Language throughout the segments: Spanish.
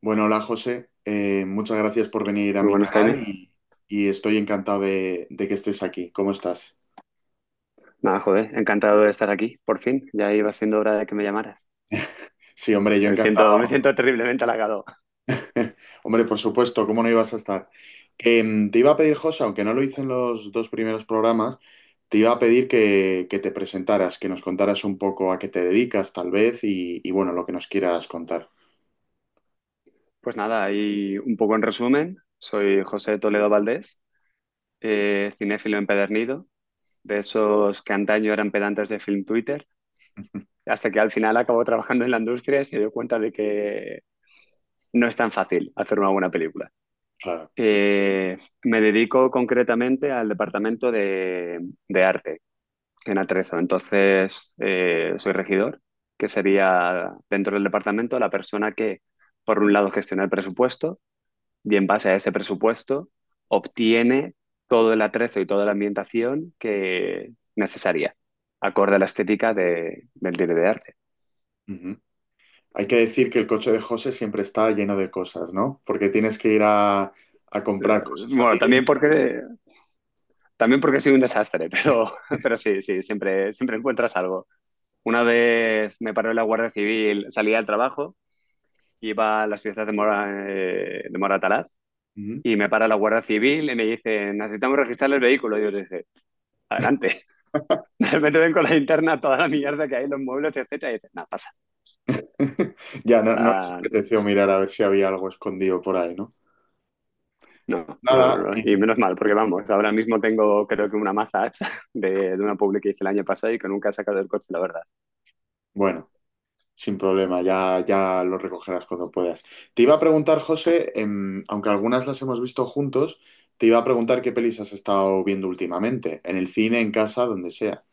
Bueno, hola José. Muchas gracias por venir a Muy mi buenas, canal Jaime. y estoy encantado de que estés aquí. ¿Cómo estás? Nada, joder, encantado de estar aquí, por fin. Ya iba siendo hora de que me llamaras. Sí, hombre, yo Me encantado. siento, me siento terriblemente halagado. Hombre, por supuesto, ¿cómo no ibas a estar? Que te iba a pedir, José, aunque no lo hice en los dos primeros programas, te iba a pedir que te presentaras, que nos contaras un poco a qué te dedicas, tal vez, y bueno, lo que nos quieras contar. Pues nada, y un poco en resumen, soy José Toledo Valdés, cinéfilo empedernido, de esos que antaño eran pedantes de Film Twitter, hasta que al final acabo trabajando en la industria y se dio cuenta de que no es tan fácil hacer una buena película. Claro. Me dedico concretamente al departamento de arte en Atrezo. Entonces, soy regidor, que sería dentro del departamento la persona que, por un lado, gestiona el presupuesto y en base a ese presupuesto obtiene todo el atrezo y toda la ambientación que necesaria, acorde a la estética del director de arte. Ujú. Hay que decir que el coche de José siempre está lleno de cosas, ¿no? Porque tienes que ir a comprar cosas a Bueno, tienda. también porque soy un desastre, pero sí, sí, siempre encuentras algo. Una vez me paró la Guardia Civil, salía del trabajo, iba a las fiestas de Moratalaz Ujú. y me para la Guardia Civil y me dice, necesitamos registrar el vehículo. Y yo le dije, adelante. De repente ven con la linterna toda la mierda que hay en los muebles, etcétera, y dices, nada, pasa. Ya, no les Ah, apeteció mirar a ver si había algo escondido por ahí, ¿no? no, no, no, Nada, no. Y menos mal, porque vamos, ahora mismo tengo creo que una maza hacha de una publi que hice el año pasado y que nunca he sacado del coche, la verdad. bueno, sin problema, ya lo recogerás cuando puedas. Te iba a preguntar, José, aunque algunas las hemos visto juntos, te iba a preguntar qué pelis has estado viendo últimamente, en el cine, en casa, donde sea.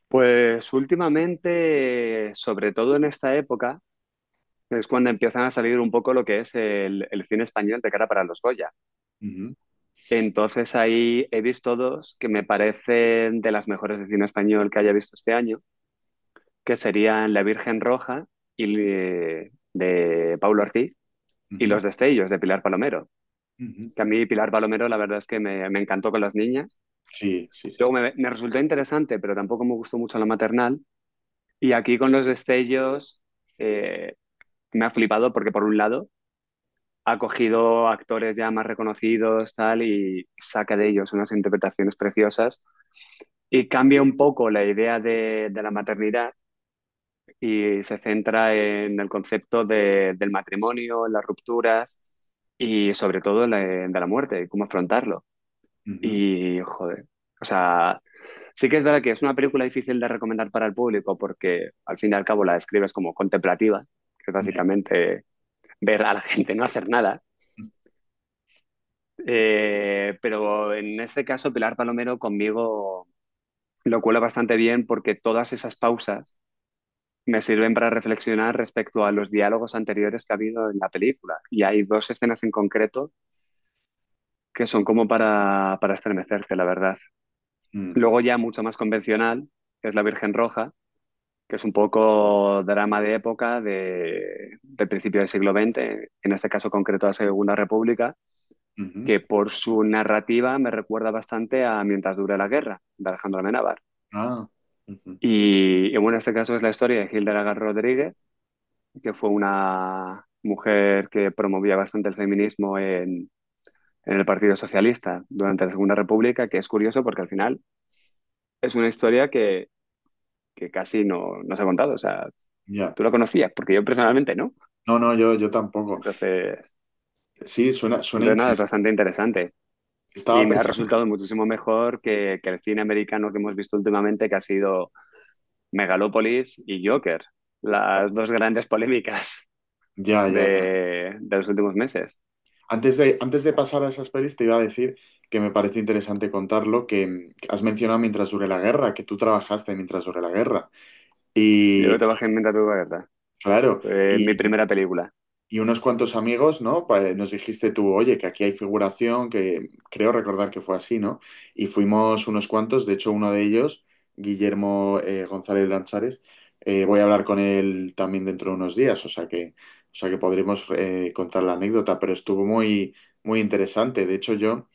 Pues últimamente, sobre todo en esta época, es cuando empiezan a salir un poco lo que es el cine español de cara para los Goya. Ujú, Entonces ahí he visto dos que me parecen de las mejores de cine español que haya visto este año, que serían La Virgen Roja de Paulo Ortiz y ujú, Los Destellos de Pilar Palomero. ujú. Que a mí Pilar Palomero la verdad es que me encantó con las niñas. Sí, sí, Luego sí. me resultó interesante, pero tampoco me gustó mucho la maternal. Y aquí con Los Destellos eh, me ha flipado porque por un lado ha cogido actores ya más reconocidos tal y saca de ellos unas interpretaciones preciosas y cambia un poco la idea de la maternidad y se centra en el concepto del matrimonio, en las rupturas y sobre todo de la muerte y cómo afrontarlo. Ujú. Y joder, o sea, sí que es verdad que es una película difícil de recomendar para el público porque al fin y al cabo la describes como contemplativa, que es Ya. básicamente ver a la gente no hacer nada. Pero en este caso Pilar Palomero conmigo lo cuela bastante bien porque todas esas pausas me sirven para reflexionar respecto a los diálogos anteriores que ha habido en la película. Y hay dos escenas en concreto que son como para estremecerte, la verdad. Mm. Luego ya mucho más convencional, que es La Virgen Roja, que es un poco drama de época del principio del siglo XX, en este caso concreto la Segunda República, Ujú. que por su narrativa me recuerda bastante a Mientras dure la guerra, de Alejandro Amenábar. Ah. Ujú. Y bueno, en este caso es la historia de Hilda Lagar Rodríguez, que fue una mujer que promovía bastante el feminismo en el Partido Socialista durante la Segunda República, que es curioso porque al final es una historia que casi no se ha contado. O sea, Ya. tú lo conocías, porque yo personalmente no. No, no, yo tampoco. Entonces, Sí, suena entonces nada, es interesante. bastante interesante. Y Estaba me ha pensando. resultado muchísimo mejor que el cine americano que hemos visto últimamente, que ha sido Megalópolis y Joker, las dos grandes polémicas Ya, ya, ya. de los últimos meses. Antes de pasar a esas pelis, te iba a decir que me parece interesante contarlo, que has mencionado Mientras dure la guerra, que tú trabajaste mientras dure la guerra. Yo Y trabajé en Mientras tuve guerra. claro, Fue mi primera película. y unos cuantos amigos, ¿no? Nos dijiste tú, oye, que aquí hay figuración, que creo recordar que fue así, ¿no? Y fuimos unos cuantos, de hecho uno de ellos, Guillermo González Lanchares, voy a hablar con él también dentro de unos días, o sea que podremos contar la anécdota, pero estuvo muy, muy interesante. De hecho, yo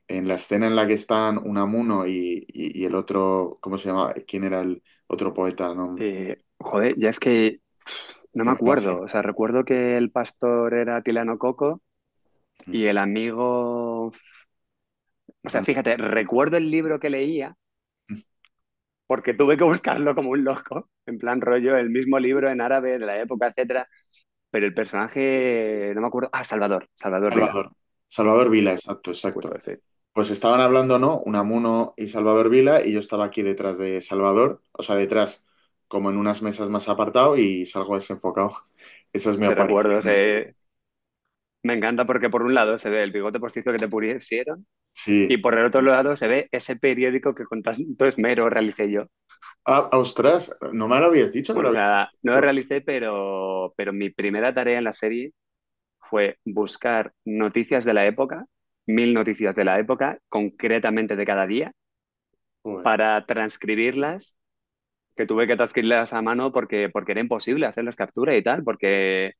en la escena en la que están Unamuno y el otro, ¿cómo se llama? ¿Quién era el otro poeta? No, Joder, ya es que es no que me me va acuerdo. O sea, recuerdo que el pastor era Tilano Coco Mm. y el amigo. O sea, Eran- fíjate, recuerdo el libro que leía porque tuve que buscarlo como un loco, en plan rollo, el mismo libro en árabe de la época, etcétera. Pero el personaje, no me acuerdo. Ah, Salvador, Salvador Vila. Salvador. Salvador Sí, Vila, exacto, justo exacto. ese. Pues estaban hablando, ¿no? Unamuno y Salvador Vila, y yo estaba aquí detrás de Salvador, o sea, detrás, como en unas mesas más apartado, y salgo desenfocado. Esa es mi Se recuerdo, aparición ahí. me encanta porque por un lado se ve el bigote postizo que te pusieron y Sí. por el otro lado se ve ese periódico que con tanto esmero realicé yo. Ah, ostras, ¿no me lo habías dicho que lo Bueno, o habías sea, no lo hecho? realicé, pero mi primera tarea en la serie fue buscar noticias de la época, 1000 noticias de la época, concretamente de cada día, Joder. para transcribirlas, que tuve que transcribirlas a mano porque era imposible hacerlas captura y tal, porque,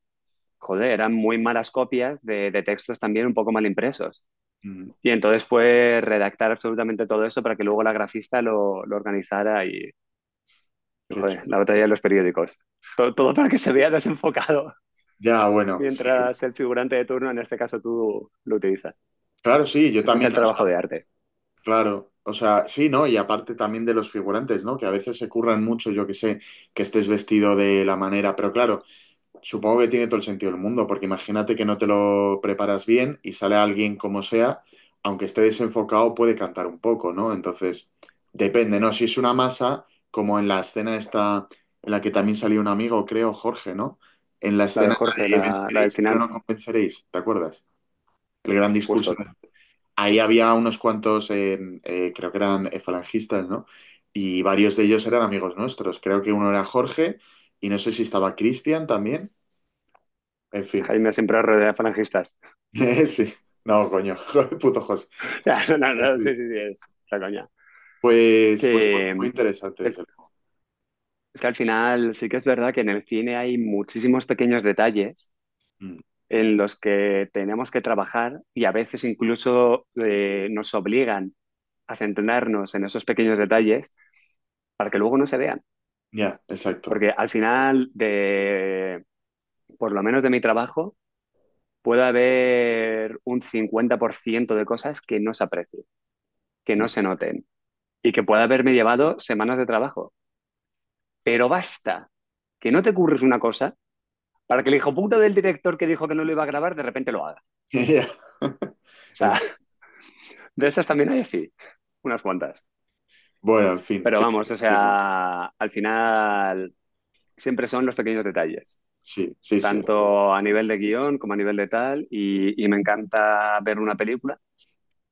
joder, eran muy malas copias de textos también un poco mal impresos. Mm, Y entonces fue redactar absolutamente todo eso para que luego la grafista lo organizara y, qué joder, chulo. la batalla de los periódicos. Todo para que se vea desenfocado Ya, bueno, sí, mientras el figurante de turno, en este caso tú, lo utilizas. claro, sí, yo Ese es también, el o trabajo sea, de arte. claro, o sea, sí, ¿no? Y aparte también de los figurantes, ¿no? Que a veces se curran mucho, yo que sé, que estés vestido de la manera, pero claro, supongo que tiene todo el sentido del mundo, porque imagínate que no te lo preparas bien y sale alguien como sea, aunque esté desenfocado, puede cantar un poco, ¿no? Entonces, depende, ¿no? Si es una masa, como en la escena esta, en la que también salió un amigo, creo, Jorge, ¿no? En la La de escena Jorge, de la del venceréis, pero final, no convenceréis, ¿te acuerdas? El gran discurso. justo. Ahí había unos cuantos, creo que eran falangistas, ¿no? Y varios de ellos eran amigos nuestros. Creo que uno era Jorge y no sé si estaba Cristian también. En fin. Jaime siempre rodea de falangistas. Sí, no, coño, joder, puto José. No, no, En no, fin. sí, sí, sí, es la coña. Pues fue Que muy interesante, es, desde luego. es que al final sí que es verdad que en el cine hay muchísimos pequeños detalles Mm, en los que tenemos que trabajar y a veces incluso nos obligan a centrarnos en esos pequeños detalles para que luego no se vean. ya, exacto. Porque al final, por lo menos de mi trabajo, puede haber un 50% de cosas que no se aprecien, que no Mm. se noten y que puede haberme llevado semanas de trabajo. Pero basta que no te ocurres una cosa para que el hijo puta del director que dijo que no lo iba a grabar de repente lo haga. Ya. O sea, de esas también hay así, unas cuantas. Bueno, en fin, Pero ¿qué te vamos, iba o a decir? sea, al final siempre son los pequeños detalles, Sí, sí, sí. tanto a nivel de guión como a nivel de tal, y me encanta ver una película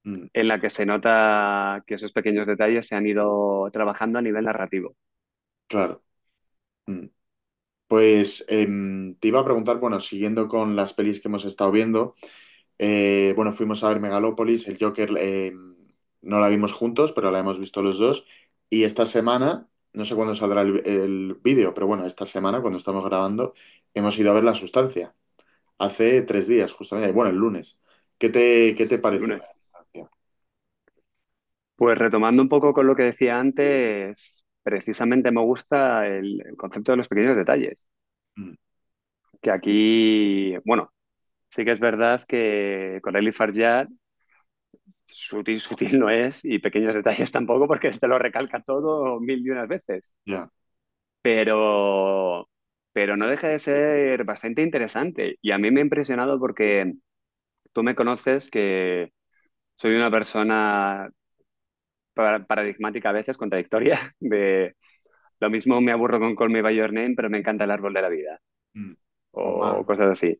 Mm, en la que se nota que esos pequeños detalles se han ido trabajando a nivel narrativo. claro. Mm. Pues te iba a preguntar, bueno, siguiendo con las pelis que hemos estado viendo. Bueno, fuimos a ver Megalópolis, el Joker no la vimos juntos, pero la hemos visto los dos. Y esta semana, no sé cuándo saldrá el vídeo, pero bueno, esta semana, cuando estamos grabando, hemos ido a ver La Sustancia. Hace 3 días, justamente. Bueno, el lunes. ¿Qué te El pareció lunes. La Sustancia? Pues retomando un poco con lo que decía antes, precisamente me gusta el concepto de los pequeños detalles. Mm, Que aquí, bueno, sí que es verdad que con Eli Farjad sutil, sutil no es y pequeños detalles tampoco porque te lo recalca todo 1000 y unas veces. ya. Pero, pero no deja de ser bastante interesante y a mí me ha impresionado porque tú me conoces que soy una persona paradigmática a veces, contradictoria, de lo mismo me aburro con Call Me By Your Name, pero me encanta el árbol de la vida Mm. O o Mank. cosas así.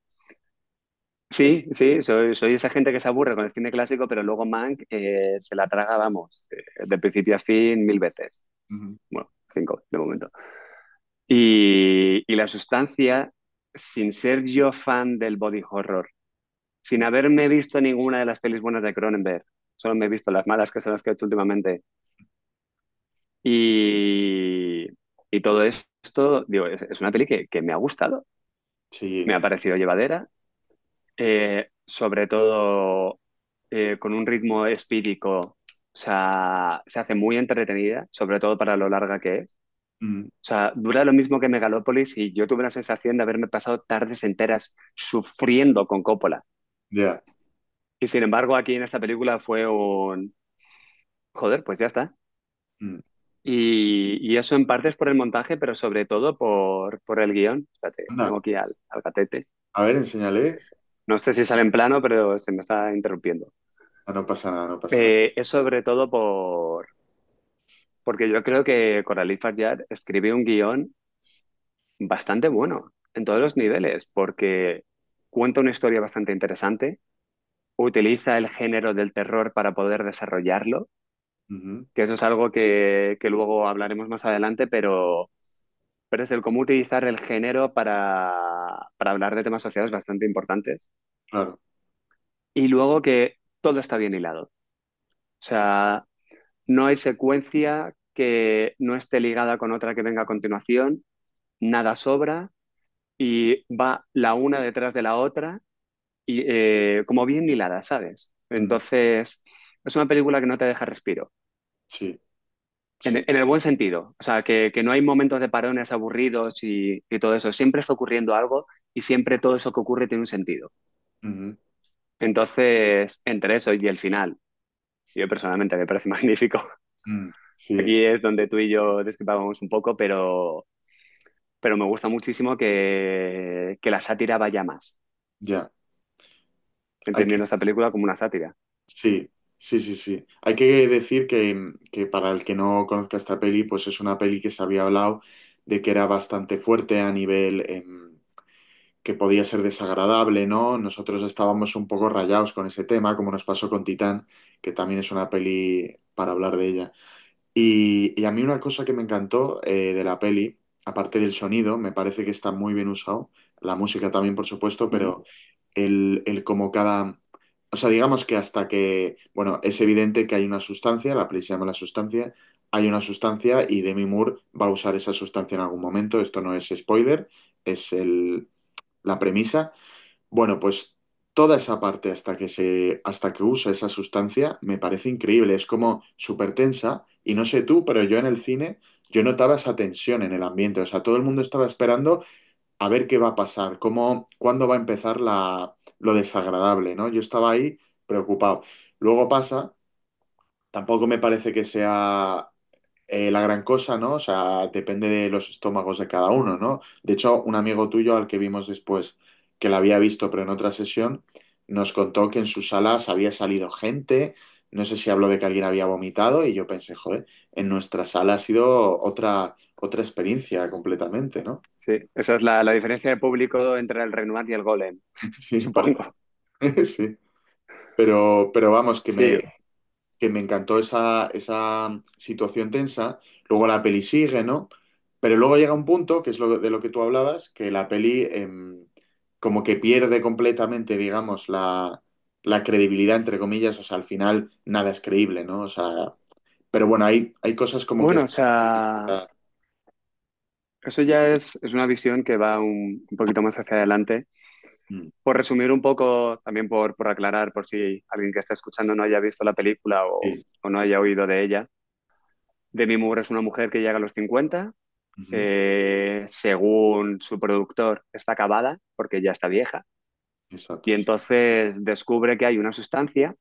Sí, sí, soy esa gente que se aburre con el cine clásico, pero luego Mank se la traga, vamos, de principio a fin 1000 veces. Ujú. Bueno, 5 de momento. Y la sustancia, sin ser yo fan del body horror, sin haberme visto ninguna de las pelis buenas de Cronenberg, solo me he visto las malas que son las que he hecho últimamente. Y, y todo esto, digo, es una peli que me ha gustado. Me Sí. ha parecido llevadera, sobre todo con un ritmo espídico, o sea, se hace muy entretenida, sobre todo para lo larga que es. Mm, O sea, dura lo mismo que Megalópolis y yo tuve la sensación de haberme pasado tardes enteras sufriendo con Coppola. ya. Y sin embargo, aquí en esta película fue un... Joder, pues ya está. Mm. Y eso en parte es por el montaje, pero sobre todo por el guión. Espérate, tengo Anda, aquí al gatete. a ver, enséñales. No sé si sale en plano, pero se me está interrumpiendo. Ah, no pasa nada, no pasa nada. Es sobre todo porque yo creo que Coralie Farjad escribió un guión bastante bueno en todos los niveles, porque cuenta una historia bastante interesante, utiliza el género del terror para poder desarrollarlo, Ujú, que eso es algo que luego hablaremos más adelante, pero es el cómo utilizar el género para hablar de temas sociales bastante importantes. claro. Y luego que todo está bien hilado. O sea, no hay secuencia que no esté ligada con otra que venga a continuación, nada sobra y va la una detrás de la otra y como bien hilada, ¿sabes? Mm, Entonces, es una película que no te deja respiro. sí, En, sí. en el buen sentido, o sea, que no hay momentos de parones aburridos y todo eso, siempre está ocurriendo algo y siempre todo eso que ocurre tiene un sentido. Ujú, Entonces, entre eso y el final, yo personalmente me parece magnífico. sí, Aquí es donde tú y yo discrepábamos un poco, pero me gusta muchísimo que la sátira vaya más, ya. Hay que, entendiendo esta película como una sátira. sí, sí, sí, sí. Hay que decir que para el que no conozca esta peli, pues es una peli que se había hablado de que era bastante fuerte a nivel que podía ser desagradable, ¿no? Nosotros estábamos un poco rayados con ese tema, como nos pasó con Titán, que también es una peli para hablar de ella. Y a mí una cosa que me encantó de la peli, aparte del sonido, me parece que está muy bien usado, la música también, por supuesto, Ujú. pero el como cada... O sea, digamos que hasta que, bueno, es evidente que hay una sustancia, la peli se llama La Sustancia, hay una sustancia y Demi Moore va a usar esa sustancia en algún momento, esto no es spoiler, es la premisa. Bueno, pues toda esa parte hasta que usa esa sustancia me parece increíble. Es como súper tensa. Y no sé tú, pero yo en el cine, yo notaba esa tensión en el ambiente. O sea, todo el mundo estaba esperando a ver qué va a pasar, cuándo va a empezar lo desagradable, ¿no? Yo estaba ahí preocupado. Luego pasa, tampoco me parece que sea la gran cosa, ¿no? O sea, depende de los estómagos de cada uno, ¿no? De hecho, un amigo tuyo al que vimos después, que la había visto, pero en otra sesión, nos contó que en sus salas había salido gente, no sé si habló de que alguien había vomitado, y yo pensé, joder, en nuestra sala ha sido otra experiencia completamente, ¿no? Sí, esa es la diferencia de público entre el Renoir y el Golem, Sí, supongo. sí. Pero vamos, Sí, que me encantó esa situación tensa. Luego la peli sigue, ¿no? Pero luego llega un punto, que es de lo que tú hablabas, que la peli como que pierde completamente, digamos, la credibilidad, entre comillas. O sea, al final nada es creíble, ¿no? O sea, pero bueno, hay cosas como que... bueno, o sea, eso ya es una visión que va un poquito más hacia adelante. Mm, Por resumir un poco, también por aclarar, por si alguien que está escuchando no haya visto la película sí. o no haya oído de ella, Demi Moore es una mujer que llega a los 50, Ujú, según su productor está acabada porque ya está vieja, y exacto. entonces descubre que hay una sustancia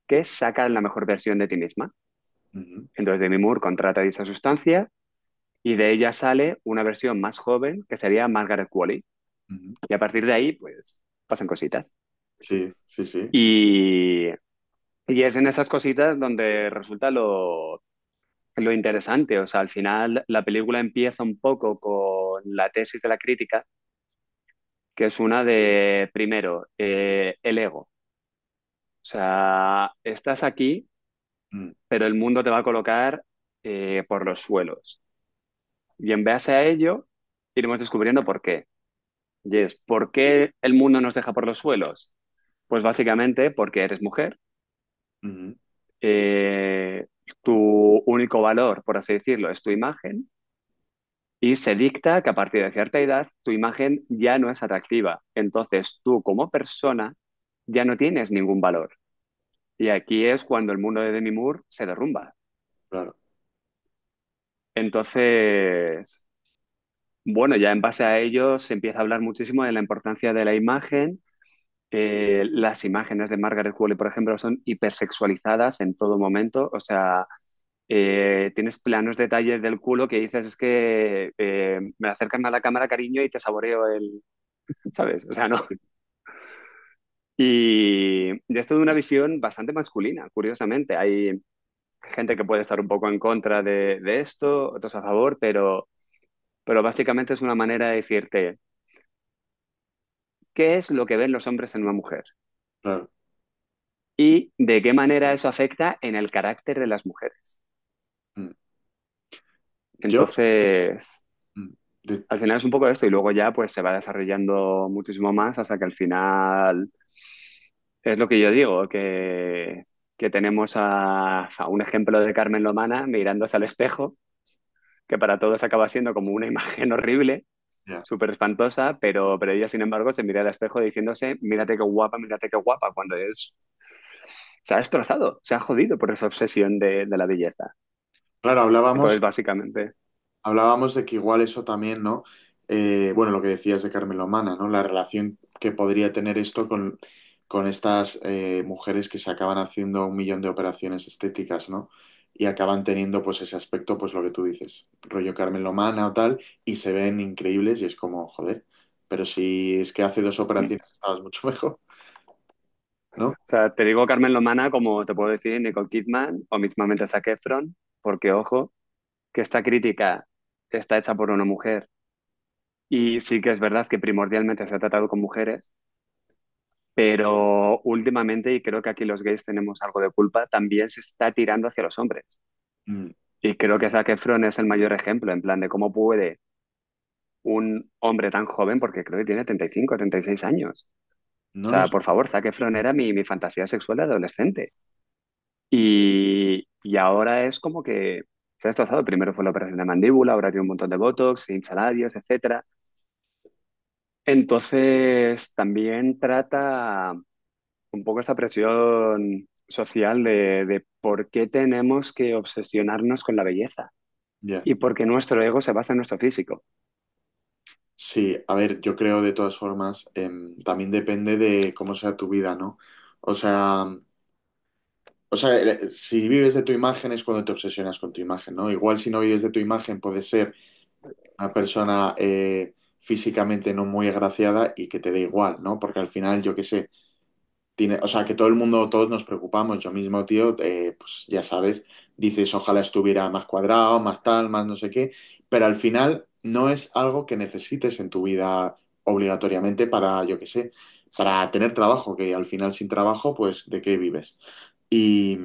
que saca la mejor versión de ti misma. Ujú, Entonces Demi Moore contrata esa sustancia y de ella sale una versión más joven que sería Margaret Qualley. ujú. Y a partir de ahí, pues, pasan cositas. Sí, sí, sí. Y, y es en esas cositas donde resulta lo interesante. O sea, al final la película empieza un poco con la tesis de la crítica, que es una de, primero, el ego. O sea, estás aquí, Mm, pero el mundo te va a colocar por los suelos. Y en base a ello, iremos descubriendo por qué. Y es, ¿por qué el mundo nos deja por los suelos? Pues básicamente porque eres mujer, ujú, tu único valor, por así decirlo, es tu imagen, Y se dicta que a partir de cierta edad tu imagen ya no es atractiva. Entonces tú como persona ya no tienes ningún valor. Y aquí es cuando el mundo de Demi Moore se derrumba. claro, Entonces, bueno, ya en base a ello se empieza a hablar muchísimo de la importancia de la imagen. Las imágenes de Margaret Qualley, por ejemplo, son hipersexualizadas en todo momento. O sea, tienes planos detalles del culo que dices es que me acercan a la cámara, cariño, y te saboreo el, ¿sabes? O sea, no. Y esto de una visión bastante masculina, curiosamente. Hay gente que puede estar un poco en contra de esto, otros a favor, pero básicamente es una manera de decirte, ¿qué es lo que ven los hombres en una mujer? claro. Y de qué manera eso afecta en el carácter de las mujeres. Mm. Yo, Entonces, mm, de- al final es un poco esto y luego ya pues se va desarrollando muchísimo más hasta que al final es lo que yo digo, que tenemos a un ejemplo de Carmen Lomana mirándose al espejo, que para todos acaba siendo como una imagen horrible, ya. súper espantosa, pero ella sin embargo se mira al espejo diciéndose, mírate qué guapa, cuando es, se ha destrozado, se ha jodido por esa obsesión de la belleza. Claro, Entonces, básicamente, hablábamos de que igual eso también, ¿no? Bueno, lo que decías de Carmen Lomana, ¿no? La relación que podría tener esto con estas mujeres que se acaban haciendo 1 millón de operaciones estéticas, ¿no? Y acaban teniendo pues ese aspecto, pues lo que tú dices, rollo Carmen Lomana o tal, y se ven increíbles y es como, joder, pero si es que hace 2 operaciones estabas mucho mejor, ¿no? o sea, te digo Carmen Lomana como te puedo decir Nicole Kidman o mismamente Zac Efron, porque ojo, que esta crítica está hecha por una mujer y sí que es verdad que primordialmente se ha tratado con mujeres, pero últimamente, y creo que aquí los gays tenemos algo de culpa, también se está tirando hacia los hombres. Mm, Y creo que Zac Efron es el mayor ejemplo, en plan de cómo puede un hombre tan joven, porque creo que tiene 35, 36 años. O no lo sea, sé. por favor, Zac Efron era mi fantasía sexual de adolescente. Y ahora es como que se ha destrozado. Primero fue la operación de mandíbula, ahora tiene un montón de botox, insalarios, etcétera. Entonces, también trata un poco esta presión social de por qué tenemos que obsesionarnos con la belleza Ya. y por qué nuestro ego se basa en nuestro físico. Sí, a ver, yo creo de todas formas, también depende de cómo sea tu vida, ¿no? O sea, si vives de tu imagen es cuando te obsesionas con tu imagen, ¿no? Igual si no vives de tu imagen puedes ser una persona físicamente no muy agraciada y que te dé igual, ¿no? Porque al final, yo qué sé, o sea, que todo el mundo, todos nos preocupamos. Yo mismo, tío, pues ya sabes, dices, ojalá estuviera más cuadrado, más tal, más no sé qué, pero al final no es algo que necesites en tu vida obligatoriamente para, yo qué sé, para tener trabajo, que al final sin trabajo, pues, ¿de qué vives? Y,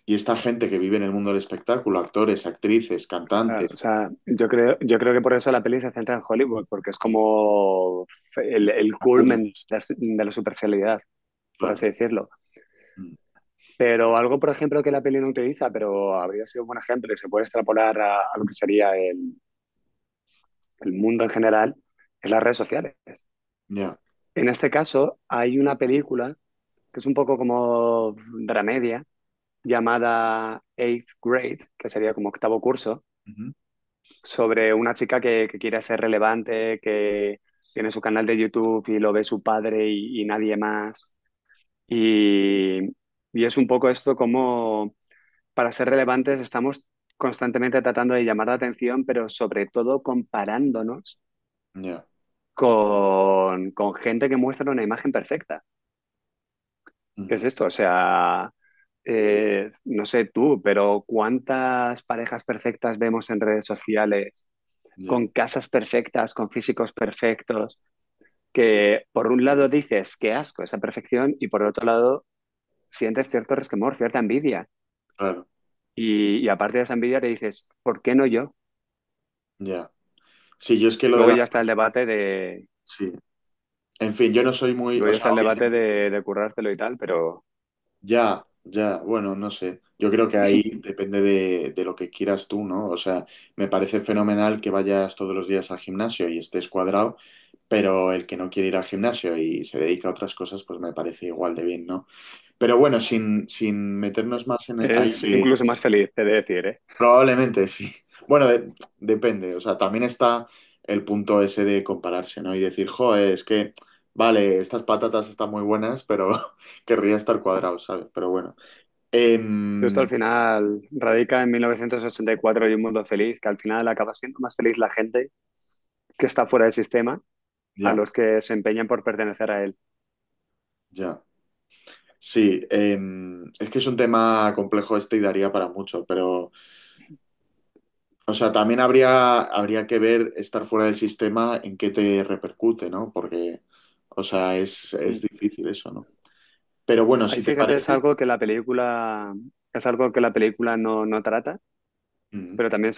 y esta gente que vive en el mundo del espectáculo, actores, actrices, Claro, o cantantes, sea, yo creo que por eso la peli se centra en Hollywood, porque es como el culmen de la superficialidad, por claro, así decirlo. mm, Pero algo, por ejemplo, que la peli no utiliza, pero habría sido un buen ejemplo y se puede extrapolar a lo que sería el mundo en general, es las redes sociales. ya, En este caso, hay una película que es un poco como dramedia, llamada Eighth Grade, que sería como octavo curso, ujú, sobre una chica que quiere ser relevante, que tiene su canal de YouTube y lo ve su padre y nadie más. Y, y es un poco esto como para ser relevantes estamos constantemente tratando de llamar la atención, pero sobre todo comparándonos ya, con gente que muestra una imagen perfecta. ¿Qué es ujú, esto? O sea, no sé tú, pero ¿cuántas parejas perfectas vemos en redes sociales ya, con casas perfectas, con físicos perfectos? Que por un lado dices, qué asco esa perfección, y por otro lado sientes cierto resquemor, cierta envidia. claro, Y aparte de esa envidia te dices, ¿por qué no yo? ya. Sí, yo es que lo de Luego la... ya está el debate de, Sí. En fin, yo no soy muy, luego o ya sea, está el debate obviamente, de currártelo y tal, pero ya, Ya, bueno, no sé. Yo creo que ahí depende de lo que quieras tú, ¿no? O sea, me parece fenomenal que vayas todos los días al gimnasio y estés cuadrado, pero el que no quiere ir al gimnasio y se dedica a otras cosas, pues me parece igual de bien, ¿no? Pero bueno, sin meternos más en ahí Es que incluso más feliz, he de decir, ¿eh? probablemente sí. Bueno, depende. O sea, también está el punto ese de compararse, ¿no? Y decir, joder, es que, vale, estas patatas están muy buenas, pero querría estar cuadrado, ¿sabes? Pero bueno. Esto al Em, final radica en 1984 y un mundo feliz, que al final acaba siendo más feliz la gente que está fuera del sistema a ya, los que se empeñan por pertenecer a él. ya. Sí, es que es un tema complejo este y daría para mucho, pero, o sea, también habría que ver estar fuera del sistema en qué te repercute, ¿no? Porque, o sea, es Mm. difícil eso, ¿no? Pero bueno, Ahí si te fíjate, parece, es algo que la película no trata, mm, pero también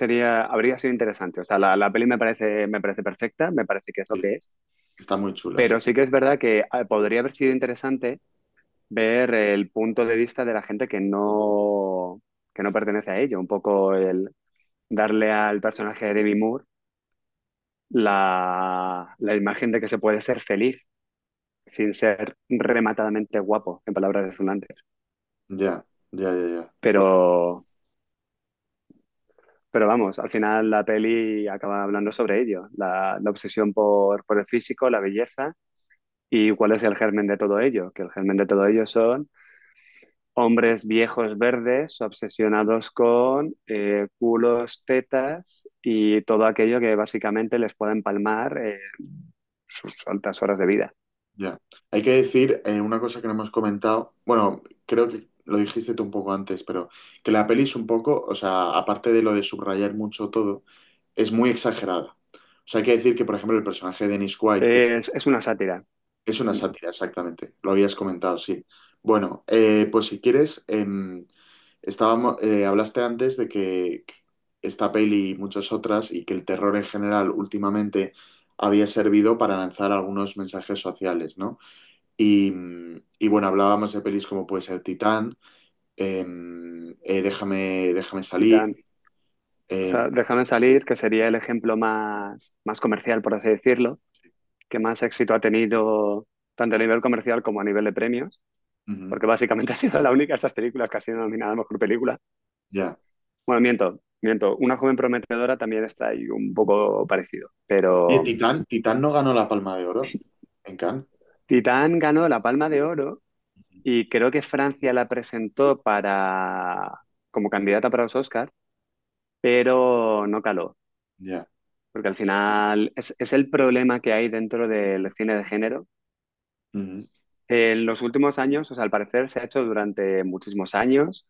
habría sido interesante. O sea, la peli me parece perfecta, me parece que es lo sí, que es, está muy chula, sí. pero sí que es verdad que podría haber sido interesante ver el punto de vista de la gente que no pertenece a ello, un poco el darle al personaje de Demi Moore la imagen de que se puede ser feliz sin ser rematadamente guapo, en palabras de Zoolander. Ya, ya, ya, ya. Pues, Pero, pero vamos, al final la peli acaba hablando sobre ello, la obsesión por el físico, la belleza y cuál es el germen de todo ello, que el germen de todo ello son hombres viejos verdes obsesionados con culos, tetas y todo aquello que básicamente les pueda empalmar sus altas horas de vida. ya. Hay que decir una cosa que no hemos comentado, bueno, creo que lo dijiste tú un poco antes, pero que la peli es un poco, o sea, aparte de lo de subrayar mucho todo, es muy exagerada. O sea, hay que decir que, por ejemplo, el personaje de Dennis White, que Es una sátira. es una sátira, exactamente. Lo habías comentado, sí. Bueno, pues si quieres, hablaste antes de que esta peli y muchas otras, y que el terror en general últimamente había servido para lanzar algunos mensajes sociales, ¿no? Y bueno, hablábamos de pelis como puede ser Titán, déjame salir. Titán. O eh, sea, Déjame salir, que sería el ejemplo más comercial, por así decirlo, que más éxito ha tenido tanto a nivel comercial como a nivel de premios, ujú, porque básicamente ha sido la única de estas películas que ha sido nominada a Mejor Película. ya. Bueno, miento. Una joven prometedora también está ahí un poco parecido, Y pero Titán no ganó la Palma de Oro en Cannes. Titán ganó la Palma de Oro y creo que Francia la presentó como candidata para los Oscars, pero no caló, Ya. porque al final es el problema que hay dentro del cine de género. Ujú, En los últimos años, o sea, al parecer se ha hecho durante muchísimos años,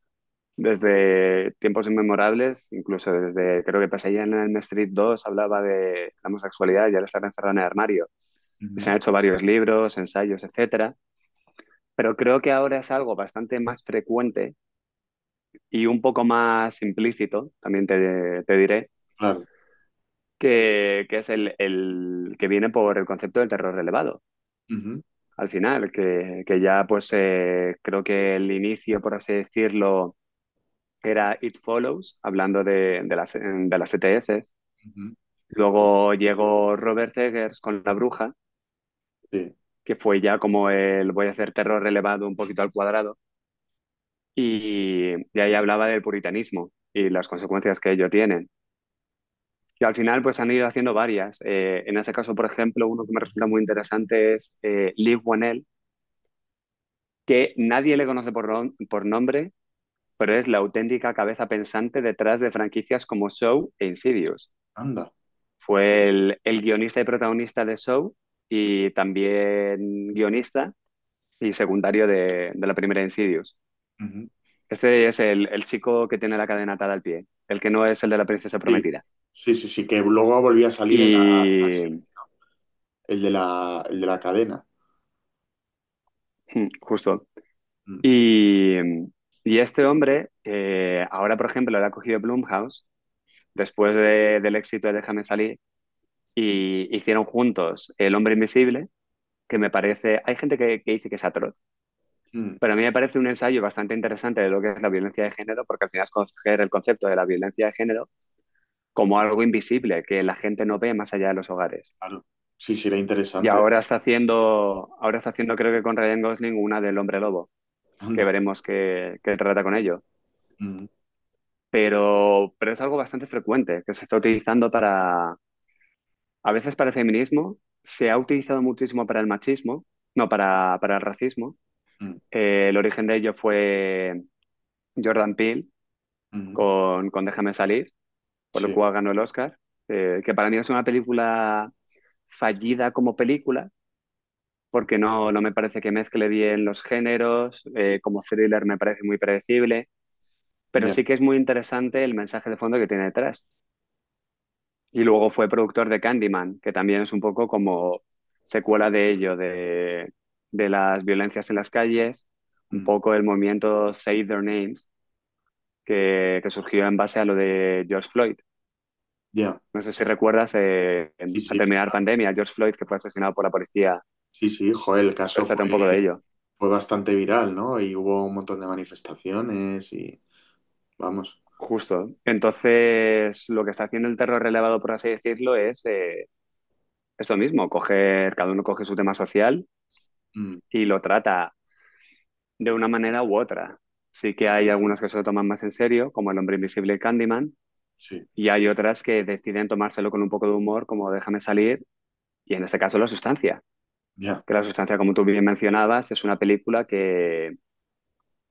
desde tiempos inmemorables, incluso desde, creo que Pesadilla en Elm Street 2 hablaba de la homosexualidad y al estar encerrado en el armario. Y se ujú, han hecho varios libros, ensayos, etcétera, pero creo que ahora es algo bastante más frecuente y un poco más implícito, también te diré, claro. que es el que viene por el concepto del terror elevado. Ujú, Al final, que ya pues creo que el inicio, por así decirlo, era It Follows, hablando de las ETS. ujú, Luego llegó Robert Eggers con La Bruja, sí. que fue ya como el voy a hacer terror elevado un poquito al cuadrado. Y ahí hablaba del puritanismo y las consecuencias que ello tienen. Y al final pues han ido haciendo varias. En ese caso, por ejemplo, uno que me resulta muy interesante es Leigh Whannell, que nadie le conoce por nombre, pero es la auténtica cabeza pensante detrás de franquicias como Show e Insidious. Anda. Fue el guionista y protagonista de Show y también guionista y secundario de la primera Insidious. Ujú. Este es el chico que tiene la cadena atada al pie, el que no es el de la princesa Sí, prometida. sí, sí, sí, que luego volvía a salir en la serie, Y el de la cadena. justo. Mm, Y, y este hombre, ahora por ejemplo, le ha cogido Blumhouse después del éxito de Déjame salir y hicieron juntos El Hombre Invisible, que me parece, hay gente que dice que es atroz, mm, Pero a mí me parece un ensayo bastante interesante de lo que es la violencia de género, porque al final es coger el concepto de la violencia de género como algo invisible, que la gente no ve más allá de los hogares. claro. Sí, sería Y interesante. ahora está haciendo creo que con Ryan Gosling una del hombre lobo, que Anda. veremos qué trata con ello. Mm, Pero es algo bastante frecuente, que se está utilizando a veces para el feminismo, se ha utilizado muchísimo para el machismo, no, para el racismo. mm, El origen de ello fue Jordan Peele mm. con Déjame salir, por lo Sí, cual ganó el Oscar, que para mí es una película fallida como película, porque no me parece que mezcle bien los géneros, como thriller me parece muy predecible, pero ya. sí que es muy interesante el mensaje de fondo que tiene detrás. Y luego fue productor de Candyman, que también es un poco como secuela de ello, de las violencias en las calles, un Mm, poco el movimiento Say Their Names, que surgió en base a lo de George Floyd. ya. No sé si recuerdas, Sí, al sí, terminar claro. pandemia, George Floyd, que fue asesinado por la policía, Sí, sí, joder, el caso pues trata un poco de ello. fue bastante viral, ¿no? Y hubo un montón de manifestaciones y, vamos, Justo. Entonces, lo que está haciendo el terror relevado, por así decirlo, es eso mismo, cada uno coge su tema social mm, y lo trata de una manera u otra. Sí que hay algunas que se lo toman más en serio, como El hombre invisible y Candyman, sí, y hay otras que deciden tomárselo con un poco de humor, como Déjame salir, y en este caso La sustancia. ya. Que La sustancia, como tú bien mencionabas, es una película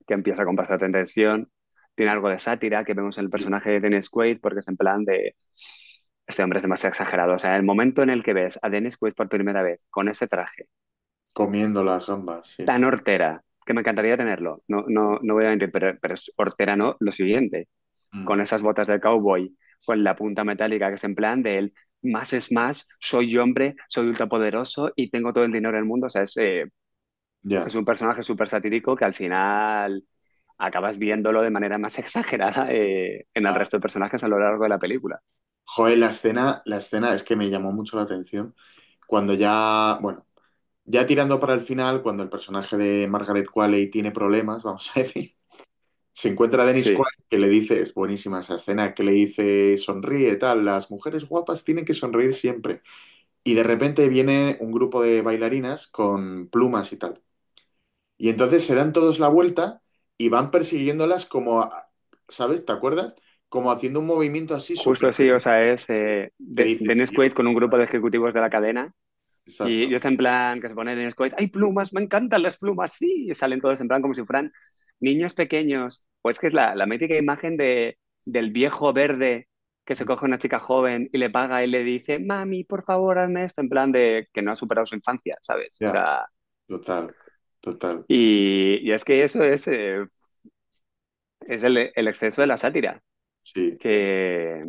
que empieza con bastante tensión, tiene algo de sátira que vemos en el Sí, personaje de Dennis Quaid, porque es en plan de, este hombre es demasiado exagerado. O sea, el momento en el que ves a Dennis Quaid por primera vez con ese traje comiendo las gambas, sí. tan hortera, que me encantaría tenerlo, no voy a mentir, pero es hortera no, lo siguiente, Mm, con esas botas de cowboy, con la punta metálica, que es en plan de él, más es más, soy hombre, soy ultrapoderoso y tengo todo el dinero del mundo. O sea, es ya. un personaje súper satírico que al final acabas viéndolo de manera más exagerada en el Ah, resto de personajes a lo largo de la película. joder, la escena es que me llamó mucho la atención cuando ya, bueno, ya tirando para el final, cuando el personaje de Margaret Qualley tiene problemas, vamos a decir, se encuentra a Dennis Sí, Quaid, que le dice, es buenísima esa escena, que le dice, sonríe, tal, las mujeres guapas tienen que sonreír siempre. Y de repente viene un grupo de bailarinas con plumas y tal. Y entonces se dan todos la vuelta y van persiguiéndolas como, ¿sabes? ¿Te acuerdas? Como haciendo un movimiento así súper justo sí, o sea, es que dices, Dennis tío. Quaid con un grupo de ejecutivos de la cadena. Y Exacto. es en plan que se pone Dennis Quaid, ¡hay plumas! ¡Me encantan las plumas! Sí, y salen todos en plan como si fueran niños pequeños. Pues que es la mítica imagen del viejo verde que se coge a una chica joven y le paga y le dice, mami, por favor, hazme esto, en plan de que no ha superado su infancia, ¿sabes? O Ya, sea, total, total. y es que eso es el exceso de la sátira, Sí. que,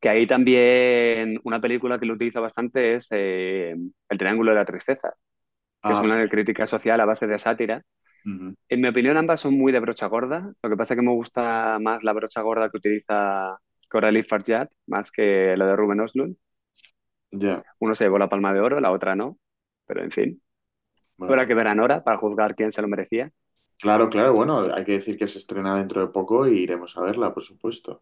que ahí también una película que lo utiliza bastante es El Triángulo de la Tristeza, que es Ah, una sí. crítica social a base de sátira. Ujú. En mi opinión, ambas son muy de brocha gorda. Lo que pasa es que me gusta más la brocha gorda que utiliza Coralie Farjad, más que la de Ruben Östlund. Ya, Uno se llevó la palma de oro, la otra no. Pero en fin, habrá bueno. que ver a Nora para juzgar quién se lo merecía. Claro, claro, bueno, hay que decir que se estrena dentro de poco y iremos a verla, por supuesto.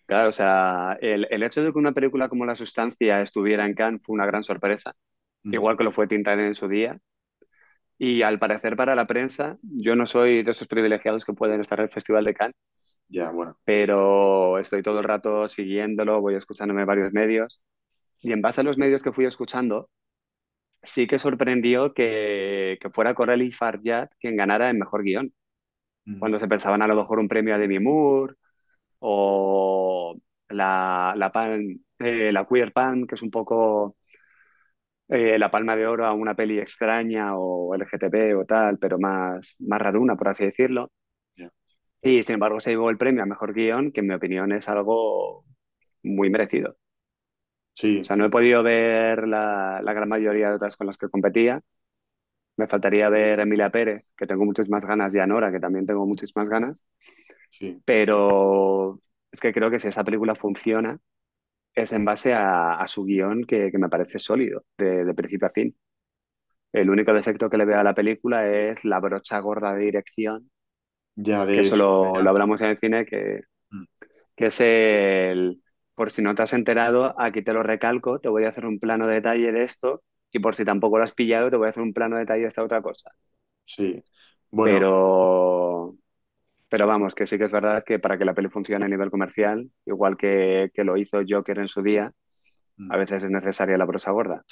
Claro, o sea, el hecho de que una película como La Sustancia estuviera en Cannes fue una gran sorpresa, Mm. igual que lo fue Tintán en su día. Y al parecer para la prensa, yo no soy de esos privilegiados que pueden estar en el Festival de Cannes, Ya, bueno. pero estoy todo el rato siguiéndolo, voy escuchándome varios medios. Y en base a los medios que fui escuchando, sí que sorprendió que fuera Coralie Farjad quien ganara el mejor guión. Mm. Cuando se pensaban a lo mejor un premio a Demi Moore o la Queer Palm, que es un poco la palma de oro a una peli extraña o LGTB o tal, pero más raruna, por así decirlo. Ya. Y sin embargo se llevó el premio a mejor guión, que en mi opinión es algo muy merecido. O Sí, sea, no he podido ver la gran mayoría de otras con las que competía. Me faltaría ver a Emilia Pérez, que tengo muchas más ganas, y a Nora, que también tengo muchas más ganas. sí. Pero es que creo que si esta película funciona, es en base a su guión que me parece sólido, de principio a fin. El único defecto que le veo a la película es la brocha gorda de dirección, Ya que de eso lo subrayar hablamos en tanto. el cine, Mm, que es por si no te has enterado, aquí te lo recalco, te voy a hacer un plano de detalle de esto, y por si tampoco lo has pillado, te voy a hacer un plano de detalle de esta otra cosa. sí. Bueno, Pero, pero vamos, que sí que es verdad que para que la peli funcione a nivel comercial, igual que lo hizo Joker en su día, mm. a veces es necesaria la brocha gorda.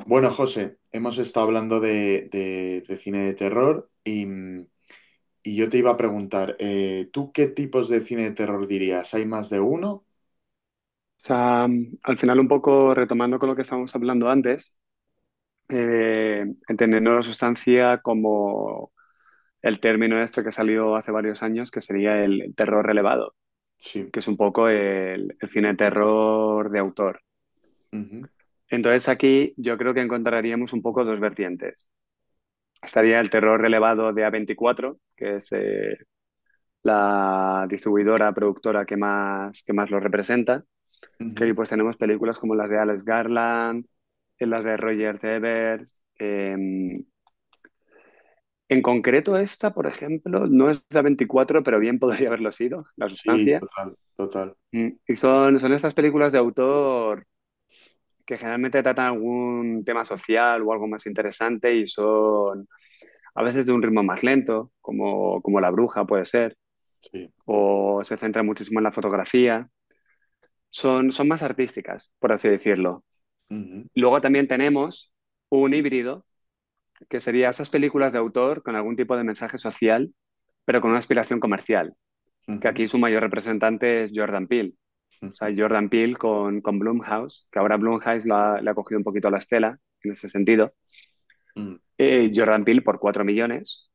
Bueno, José, hemos estado hablando de cine de terror y yo te iba a preguntar, ¿tú qué tipos de cine de terror dirías? ¿Hay más de uno? O sea, al final un poco retomando con lo que estábamos hablando antes, entendiendo la sustancia como el término este que salió hace varios años, que sería el terror relevado, Sí. que es un poco el cine de terror de autor. Ujú, Entonces aquí yo creo que encontraríamos un poco dos vertientes. Estaría el terror relevado de A24, que es la distribuidora, productora que más lo representa, que ujú. ahí pues tenemos películas como las de Alex Garland, las de Roger Ebert. En concreto esta, por ejemplo, no es de A24, pero bien podría haberlo sido, La Sí, Sustancia. total, total. Y son estas películas de autor que generalmente tratan algún tema social o algo más interesante y son a veces de un ritmo más lento, como La Bruja puede ser, Sí. o se centra muchísimo en la fotografía. Son más artísticas, por así decirlo. Ujú, Luego también tenemos un híbrido, que sería esas películas de autor con algún tipo de mensaje social, pero con una aspiración comercial, que ujú, aquí su mayor representante es Jordan Peele. O sea, ujú, Jordan Peele con Blumhouse, que ahora Blumhouse le ha cogido un poquito la estela en ese sentido. mm. Jordan Peele por 4 millones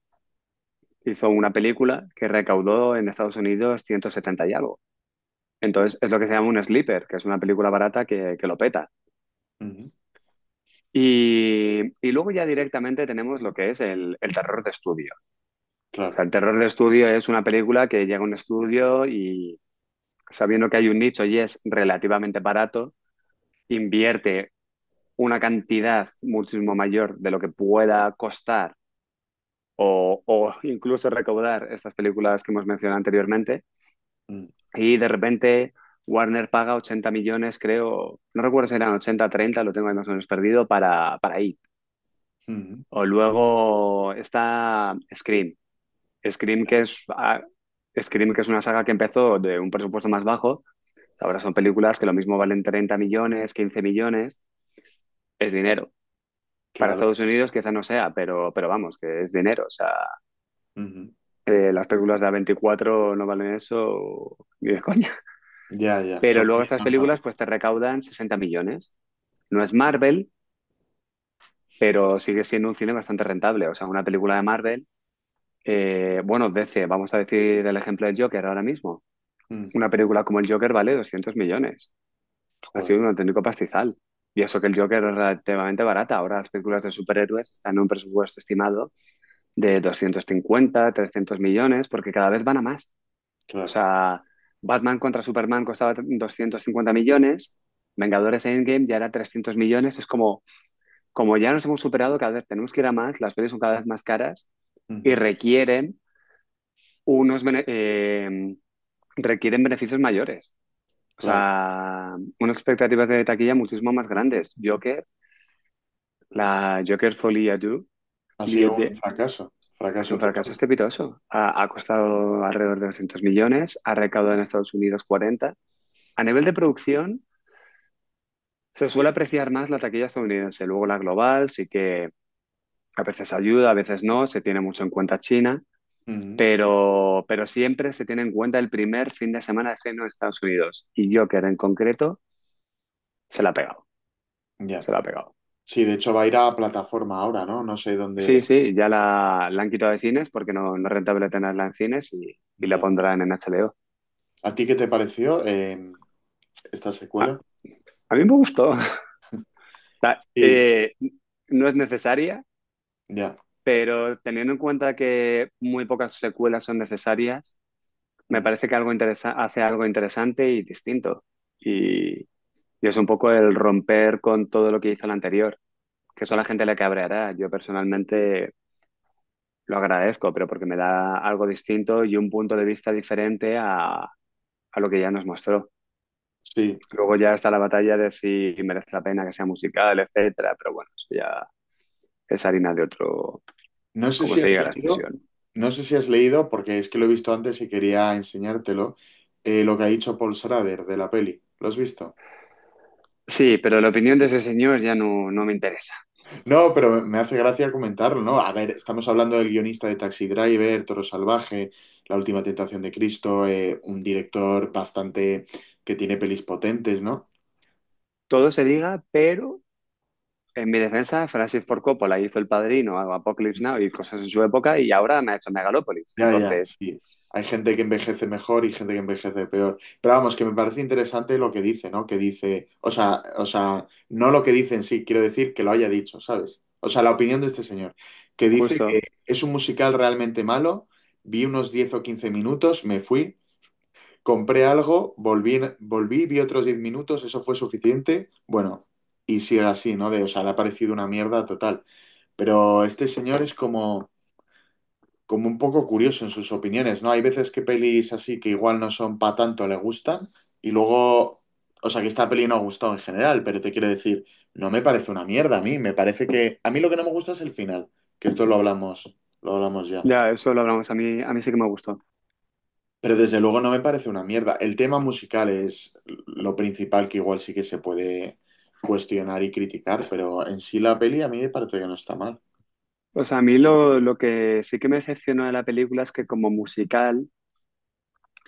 hizo una película que recaudó en Estados Unidos 170 y algo. Entonces es lo que se llama un sleeper, que es una película barata que lo peta. Ujú. Y luego ya directamente tenemos lo que es el terror de estudio. O Claro. sea, el terror de estudio es una película que llega a un estudio y sabiendo que hay un nicho y es relativamente barato, invierte una cantidad muchísimo mayor de lo que pueda costar o incluso recaudar estas películas que hemos mencionado anteriormente. Mm, Y de repente Warner paga 80 millones, creo, no recuerdo si eran 80 30, lo tengo ahí más o menos perdido, para IT. ujú. O luego está Scream. Scream que es, Scream que es una saga que empezó de un presupuesto más bajo. Ahora son películas que lo mismo valen 30 millones, 15 millones. Es dinero. Para Claro. Estados Unidos quizá no sea, pero vamos, que es dinero. O sea, Ujú. las películas de A24 no valen eso ni de coña. Ya, ya. Pero Son luego estas proyectos películas grandes. pues te recaudan 60 millones. No es Marvel, pero sigue siendo un cine bastante rentable. O sea, una película de Marvel, bueno, DC, vamos a decir el ejemplo del Joker ahora mismo. Mm, Una película como el Joker vale 200 millones. Ha joder. sido un auténtico pastizal. Y eso que el Joker es relativamente barata. Ahora las películas de superhéroes están en un presupuesto estimado de 250, 300 millones, porque cada vez van a más. O Claro. sea, Batman contra Superman costaba 250 millones, Vengadores Endgame ya era 300 millones. Es como ya nos hemos superado, cada vez tenemos que ir a más, las pelis son cada vez más caras y Ujú. unos, bene- eh, requieren beneficios mayores. O Claro. sea, unas expectativas de taquilla muchísimo más grandes. La Joker Folie à Deux, Ha Lieu sido un de, fracaso. es un Fracaso fracaso total. estrepitoso. Ha costado alrededor de 200 millones, ha recaudado en Estados Unidos 40. A nivel de producción, se suele apreciar más la taquilla estadounidense. Luego la global sí que a veces ayuda, a veces no, se tiene mucho en cuenta China, Ujú. pero siempre se tiene en cuenta el primer fin de semana de estreno en Estados Unidos. Y Joker en concreto se la ha pegado, Ya. se la ha pegado. Sí, de hecho va a ir a plataforma ahora, ¿no? No sé Sí, dónde. sí, ya la han quitado de cines porque no es rentable tenerla en cines y la Ya. pondrán en HBO. ¿A ti qué te pareció esta A, secuela? a mí me gustó. O sea, Sí, no es necesaria, ya. pero teniendo en cuenta que muy pocas secuelas son necesarias, me Mm, parece que hace algo interesante y distinto. Y es un poco el romper con todo lo que hizo el anterior, que eso a la gente le cabreará. Yo personalmente lo agradezco, pero porque me da algo distinto y un punto de vista diferente a lo que ya nos mostró. Sí. Luego ya está la batalla de si merece la pena que sea musical, etcétera, pero bueno, eso ya es harina de otro, No sé como si se has diga la leído, expresión. no sé si has leído, porque es que lo he visto antes y quería enseñártelo, lo que ha dicho Paul Schrader de la peli. ¿Lo has visto? Sí, pero la opinión de ese señor ya no me interesa. No, pero me hace gracia comentarlo, ¿no? A ver, estamos hablando del guionista de Taxi Driver, Toro Salvaje, La Última Tentación de Cristo, un director bastante que tiene pelis potentes, ¿no? Todo se diga, pero en mi defensa, Francis Ford Coppola hizo El Padrino, Apocalypse Now y cosas en su época y ahora me ha hecho Megalópolis. Ya, ya, Entonces, sí. Hay gente que envejece mejor y gente que envejece peor. Pero vamos, que me parece interesante lo que dice, ¿no? Que dice, no lo que dice en sí, quiero decir que lo haya dicho, ¿sabes? O sea, la opinión de este señor, que dice que justo, es un musical realmente malo, vi unos 10 o 15 minutos, me fui, compré algo, volví, vi otros 10 minutos, eso fue suficiente, bueno, y sigue así, ¿no? O sea, le ha parecido una mierda total. Pero este señor es como un poco curioso en sus opiniones, ¿no? Hay veces que pelis así que igual no son para tanto le gustan y luego, o sea, que esta peli no ha gustado en general, pero te quiero decir, no me parece una mierda a mí, me parece que a mí lo que no me gusta es el final, que esto lo hablamos ya. ya, eso lo hablamos. A mí sí que me gustó. Pero desde luego no me parece una mierda. El tema musical es lo principal que igual sí que se puede cuestionar y criticar, pero en sí la peli a mí me parece que no está mal. O sea, a mí lo que sí que me decepcionó de la película es que como musical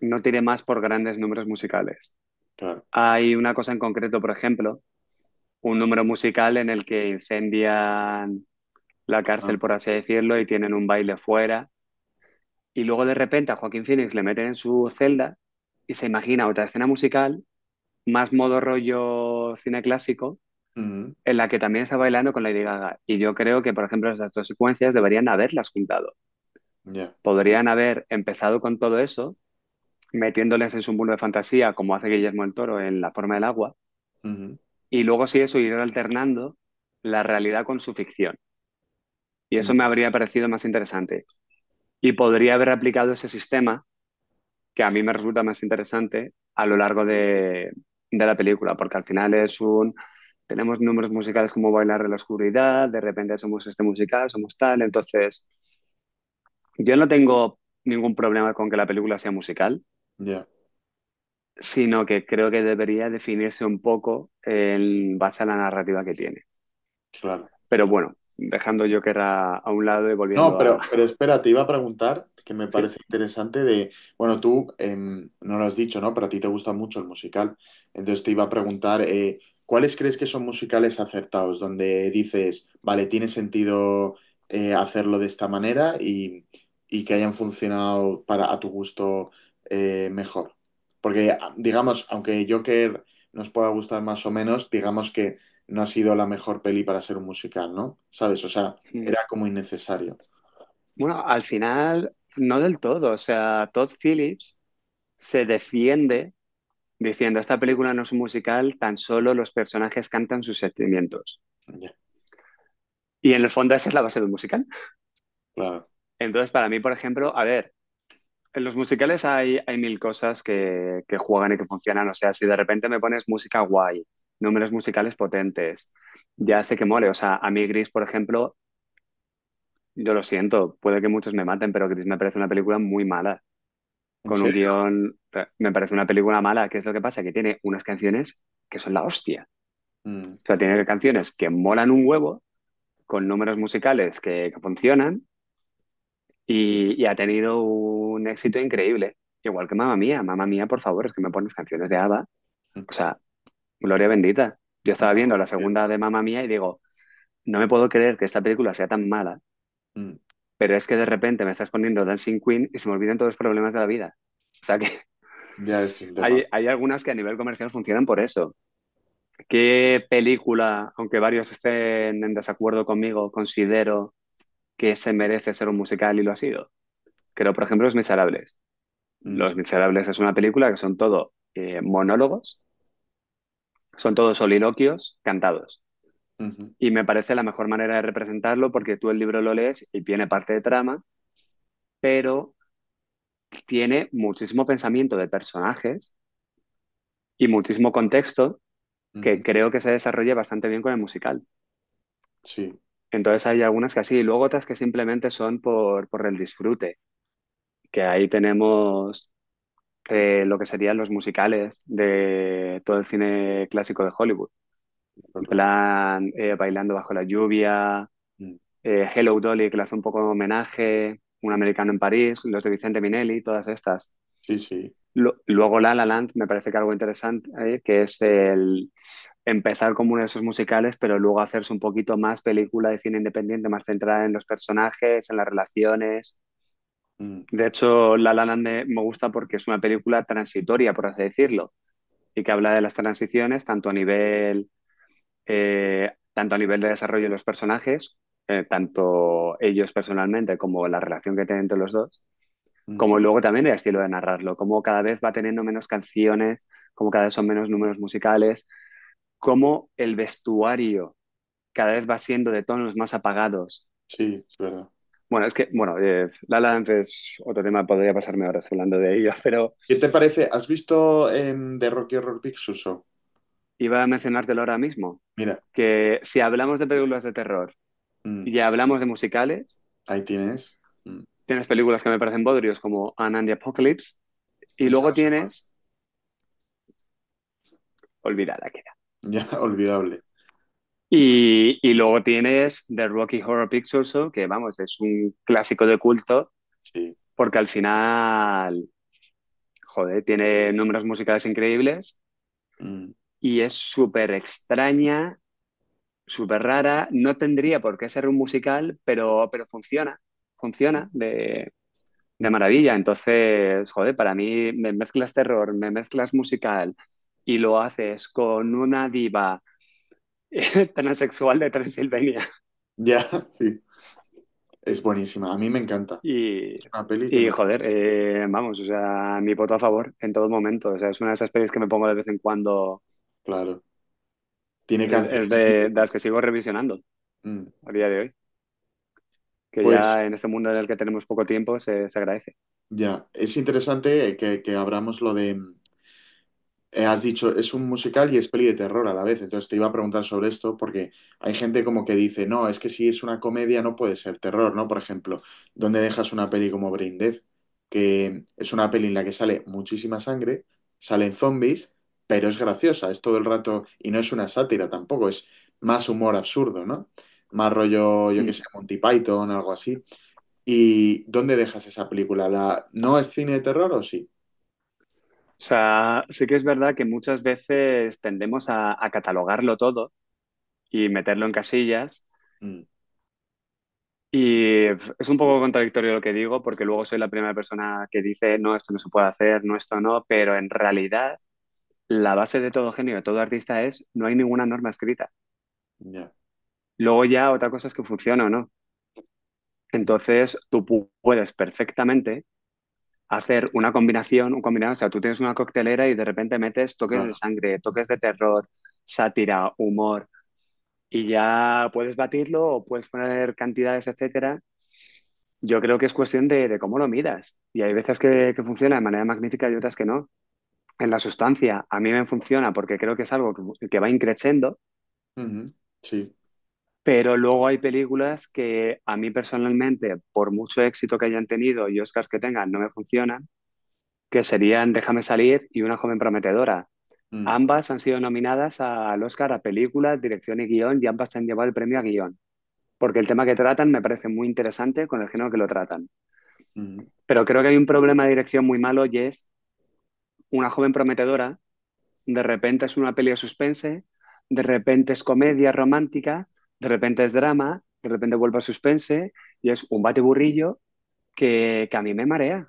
no tiré más por grandes números musicales. Claro. Hay una cosa en concreto, por ejemplo, un número musical en el que incendian la Ah, cárcel, por así decirlo, y tienen un baile fuera. Y luego de repente a Joaquín Phoenix le meten en su celda y se imagina otra escena musical, más modo rollo cine clásico, ujú, en la que también está bailando con Lady Gaga. Y yo creo que, por ejemplo, esas dos secuencias deberían haberlas juntado. ya, Podrían haber empezado con todo eso, metiéndoles en su mundo de fantasía, como hace Guillermo el Toro en La forma del agua, ujú, y luego sí eso ir alternando la realidad con su ficción. Y eso me ya, habría parecido más interesante. Y podría haber aplicado ese sistema, que a mí me resulta más interesante, a lo largo de la película, porque al final es un... Tenemos números musicales como Bailar de la Oscuridad, de repente somos este musical, somos tal, entonces yo no tengo ningún problema con que la película sea musical, ya, sino que creo que debería definirse un poco en base a la narrativa que tiene. claro. Pero bueno, dejando Joker a un lado y No, volviendo a... pero espera, te iba a preguntar, que me Sí. parece interesante de, bueno, tú no lo has dicho, ¿no? Pero a ti te gusta mucho el musical. Entonces te iba a preguntar, ¿cuáles crees que son musicales acertados? Donde dices, vale, tiene sentido hacerlo de esta manera y que hayan funcionado para a tu gusto mejor. Porque, digamos, aunque Joker nos pueda gustar más o menos, digamos que no ha sido la mejor peli para ser un musical, ¿no? ¿Sabes? O sea, Mm. era como innecesario. Bueno, al final, no del todo. O sea, Todd Phillips se defiende diciendo, esta película no es un musical, tan solo los personajes cantan sus sentimientos. Ya, Y en el fondo esa es la base de un musical. claro. Entonces, para mí, por ejemplo, a ver, en los musicales hay mil cosas que juegan y que funcionan. O sea, si de repente me pones música guay, números musicales potentes, ya hace que mole. O sea, a mí Gris, por ejemplo, yo lo siento, puede que muchos me maten, pero Gris me parece una película muy mala. ¿En Con un serio? guión, me parece una película mala. ¿Qué es lo que pasa? Que tiene unas canciones que son la hostia. Mm, O sea, tiene canciones que molan un huevo, con números musicales que funcionan y ha tenido un éxito increíble. Igual que Mamma Mía, por favor, es que me pones canciones de ABBA. mm, O sea, gloria bendita. Yo estaba no, viendo la segunda de Mamma Mía y digo, no me puedo creer que esta película sea tan mala, mm, pero es que de repente me estás poniendo Dancing Queen y se me olvidan todos los problemas de la vida. O sea que ya es un tema. hay algunas que a nivel comercial funcionan por eso. ¿Qué película, aunque varios estén en desacuerdo conmigo, considero que se merece ser un musical y lo ha sido? Creo, por ejemplo, Los Miserables. Los Mm, Miserables es una película que son todo monólogos, son todos soliloquios cantados. ujú, y me parece la mejor manera de representarlo porque tú el libro lo lees y tiene parte de trama, pero tiene muchísimo pensamiento de personajes y muchísimo contexto que ujú. creo que se desarrolla bastante bien con el musical. Sí, Entonces hay algunas que así, y luego otras que simplemente son por el disfrute, que ahí tenemos lo que serían los musicales de todo el cine clásico de Hollywood. claro, En claro. plan, Bailando bajo la lluvia, Mm. Hello Dolly, que le hace un poco de homenaje, Un americano en París, los de Vicente Minelli, todas estas. Sí, sí. Luego La La Land me parece que algo interesante, que es el empezar como uno de esos musicales, pero luego hacerse un poquito más película de cine independiente, más centrada en los personajes, en las relaciones. Mm. De hecho, La La Land me gusta porque es una película transitoria, por así decirlo, y que habla de las transiciones tanto a nivel de desarrollo de los personajes, tanto ellos personalmente como la relación que tienen entre los dos, como Ujú. luego también el estilo de narrarlo, como cada vez va teniendo menos canciones, como cada vez son menos números musicales, como el vestuario cada vez va siendo de tonos más apagados. Sí, es verdad. Bueno, es que, bueno, La La Land es otro tema, podría pasarme horas hablando de ello, pero ¿Qué te parece? ¿Has visto The Rocky Horror Picture Show? iba a mencionártelo ahora mismo, Mira, que si hablamos de películas de terror mm, y hablamos de musicales, ahí tienes. Mm. tienes películas que me parecen bodrios como Anne and the Apocalypse y Esa luego no sé cuál. tienes, olvídala queda. Ya, olvidable. Y luego tienes The Rocky Horror Picture Show, que vamos, es un clásico de culto Sí. porque al final, joder, tiene números musicales increíbles Mm, y es súper extraña, súper rara. No tendría por qué ser un musical, pero funciona de mm. maravilla. Entonces, joder, para mí me mezclas terror, me mezclas musical y lo haces con una diva transexual de Transilvania. Ya, sí. Es buenísima. A mí me encanta. Y, Es una peli que y me... joder, vamos, o sea, mi voto a favor en todo momento. O sea, es una de esas pelis que me pongo de vez en cuando, Claro. Tiene es canciones de las míticas. que sigo revisionando Mm. a día de hoy, que Pues ya en este mundo en el que tenemos poco tiempo se agradece. ya, es interesante que abramos lo de... has dicho, es un musical y es peli de terror a la vez. Entonces te iba a preguntar sobre esto porque hay gente como que dice, no, es que si es una comedia no puede ser terror, ¿no? Por ejemplo, ¿dónde dejas una peli como Brain Dead? Que es una peli en la que sale muchísima sangre, salen zombies, pero es graciosa, es todo el rato, y no es una sátira tampoco, es más humor absurdo, ¿no? Más rollo, yo qué Mm. sé, Monty Python, algo así. ¿Y dónde dejas esa película? ¿No es cine de terror o sí? O sea, sí que es verdad que muchas veces tendemos a catalogarlo todo y meterlo en casillas. Mm, Y es un poco contradictorio lo que digo, porque luego soy la primera persona que dice, no, esto no se puede hacer, no, esto no, pero en realidad la base de todo genio, de todo artista es, no hay ninguna norma escrita. ya. Luego ya otra cosa es que funcione o no. Mm, Entonces tú puedes perfectamente hacer una combinación, un combinado, o sea, tú tienes una coctelera y de repente metes toques de claro. sangre, toques de terror, sátira, humor, y ya puedes batirlo o puedes poner cantidades, etcétera. Yo creo que es cuestión de cómo lo midas. Y hay veces que funciona de manera magnífica y otras que no. En la sustancia, a mí me funciona porque creo que es algo que va increciendo, Ujú, sí, pero luego hay películas que a mí personalmente, por mucho éxito que hayan tenido y Oscars que tengan, no me funcionan, que serían Déjame salir y Una joven prometedora. mm, Ambas han sido nominadas al Oscar a películas, dirección y guión y ambas se han llevado el premio a guión, porque el tema que tratan me parece muy interesante con el género que lo tratan. mm, Pero creo que hay un problema de dirección muy malo y es Una joven prometedora, de repente es una peli de suspense, de repente es comedia romántica, de repente es drama, de repente vuelve a suspense y es un batiburrillo que a mí me marea,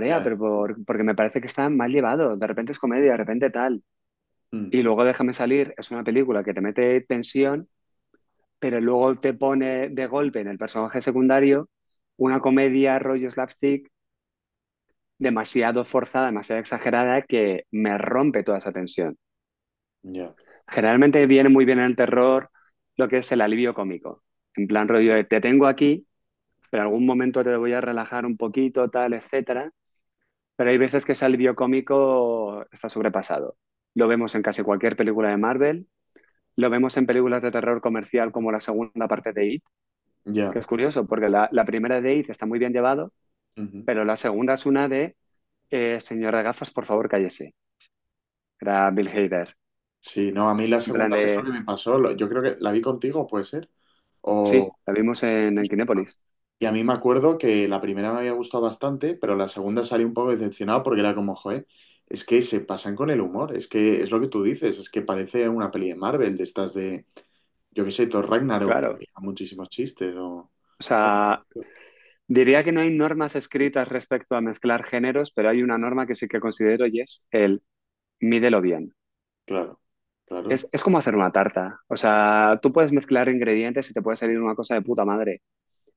ya, pero porque me parece que está mal llevado, de repente es comedia, de repente tal. mm, Y luego Déjame salir, es una película que te mete tensión, pero luego te pone de golpe en el personaje secundario una comedia rollo slapstick demasiado forzada, demasiado exagerada que me rompe toda esa tensión. ya, Generalmente viene muy bien en el terror, lo que es el alivio cómico. En plan rollo, de, te tengo aquí, pero en algún momento te voy a relajar un poquito, tal, etcétera. Pero hay veces que ese alivio cómico está sobrepasado. Lo vemos en casi cualquier película de Marvel, lo vemos en películas de terror comercial como la segunda parte de It, que Ya. es curioso, porque la primera de It está muy bien llevado, Ujú. pero la segunda es una de, señor de gafas, por favor, cállese. Era Bill Hader. Sí, no, a mí la En plan segunda vez lo de, que me pasó, yo creo que la vi contigo, puede ser. sí, O, la vimos en Kinépolis. y a mí me acuerdo que la primera me había gustado bastante, pero la segunda salí un poco decepcionado porque era como, joder, es que se pasan con el humor, es que es lo que tú dices, es que parece una peli de Marvel, de estas de, yo qué sé, Thor Ragnarok, que Claro. había muchísimos chistes, o... O sea, diría que no hay normas escritas respecto a mezclar géneros, pero hay una norma que sí que considero y es el mídelo bien. Claro, claro, Es como hacer una tarta. O sea, tú puedes mezclar ingredientes y te puede salir una cosa de puta madre,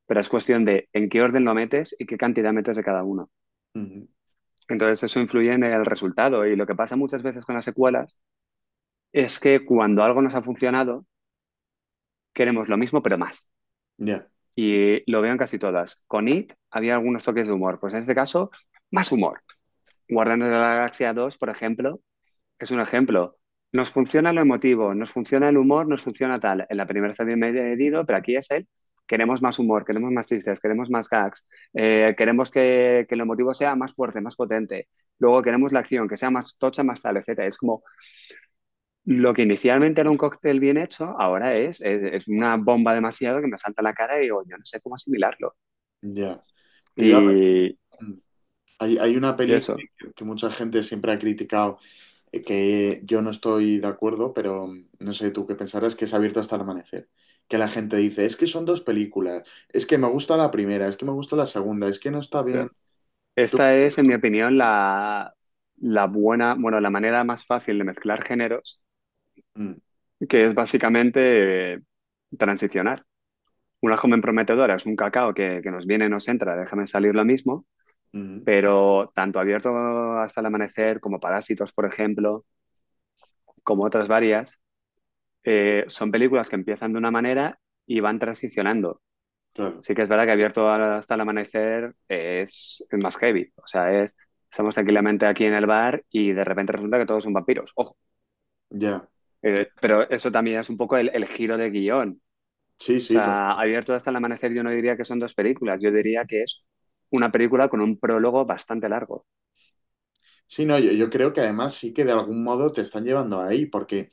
pero es cuestión de en qué orden lo metes y qué cantidad metes de cada uno. ujú, Entonces eso influye en el resultado y lo que pasa muchas veces con las secuelas es que cuando algo nos ha funcionado, queremos lo mismo pero más. ya, Y lo veo en casi todas. Con It había algunos toques de humor, pues en este caso, más humor. Guardianes de la Galaxia 2, por ejemplo, es un ejemplo. Nos funciona lo emotivo, nos funciona el humor, nos funciona tal. En la primera está bien medido, pero aquí es el queremos más humor, queremos más chistes, queremos más gags, queremos que el emotivo sea más fuerte, más potente. Luego queremos la acción, que sea más tocha, más tal, etcétera. Es como lo que inicialmente era un cóctel bien hecho, ahora es una bomba demasiado que me salta a la cara y digo, yo no sé cómo asimilarlo. ya. Te iba a... Y, mm. Hay una y peli eso. que mucha gente siempre ha criticado, que yo no estoy de acuerdo, pero no sé tú qué pensarás, que es Abierto hasta el amanecer. Que la gente dice, es que son dos películas, es que me gusta la primera, es que me gusta la segunda, es que no está bien. Tú- Esta es, en mi opinión, la buena, bueno, la manera más fácil de mezclar géneros, Mm, que es básicamente transicionar. Una joven prometedora es un cacao que nos viene, nos entra, déjame salir lo mismo, mm, pero tanto Abierto hasta el amanecer como Parásitos, por ejemplo, como otras varias, son películas que empiezan de una manera y van transicionando. claro, Sí que es verdad que Abierto hasta el amanecer es más heavy, o sea, estamos tranquilamente aquí en el bar y de repente resulta que todos son vampiros. Ojo. ya. Pero eso también es un poco el giro de guión. Sí, O sí, sea, Abierto hasta el amanecer yo no diría que son dos películas, yo diría que es una película con un prólogo bastante largo. sí, no, yo creo que además sí que de algún modo te están llevando ahí, porque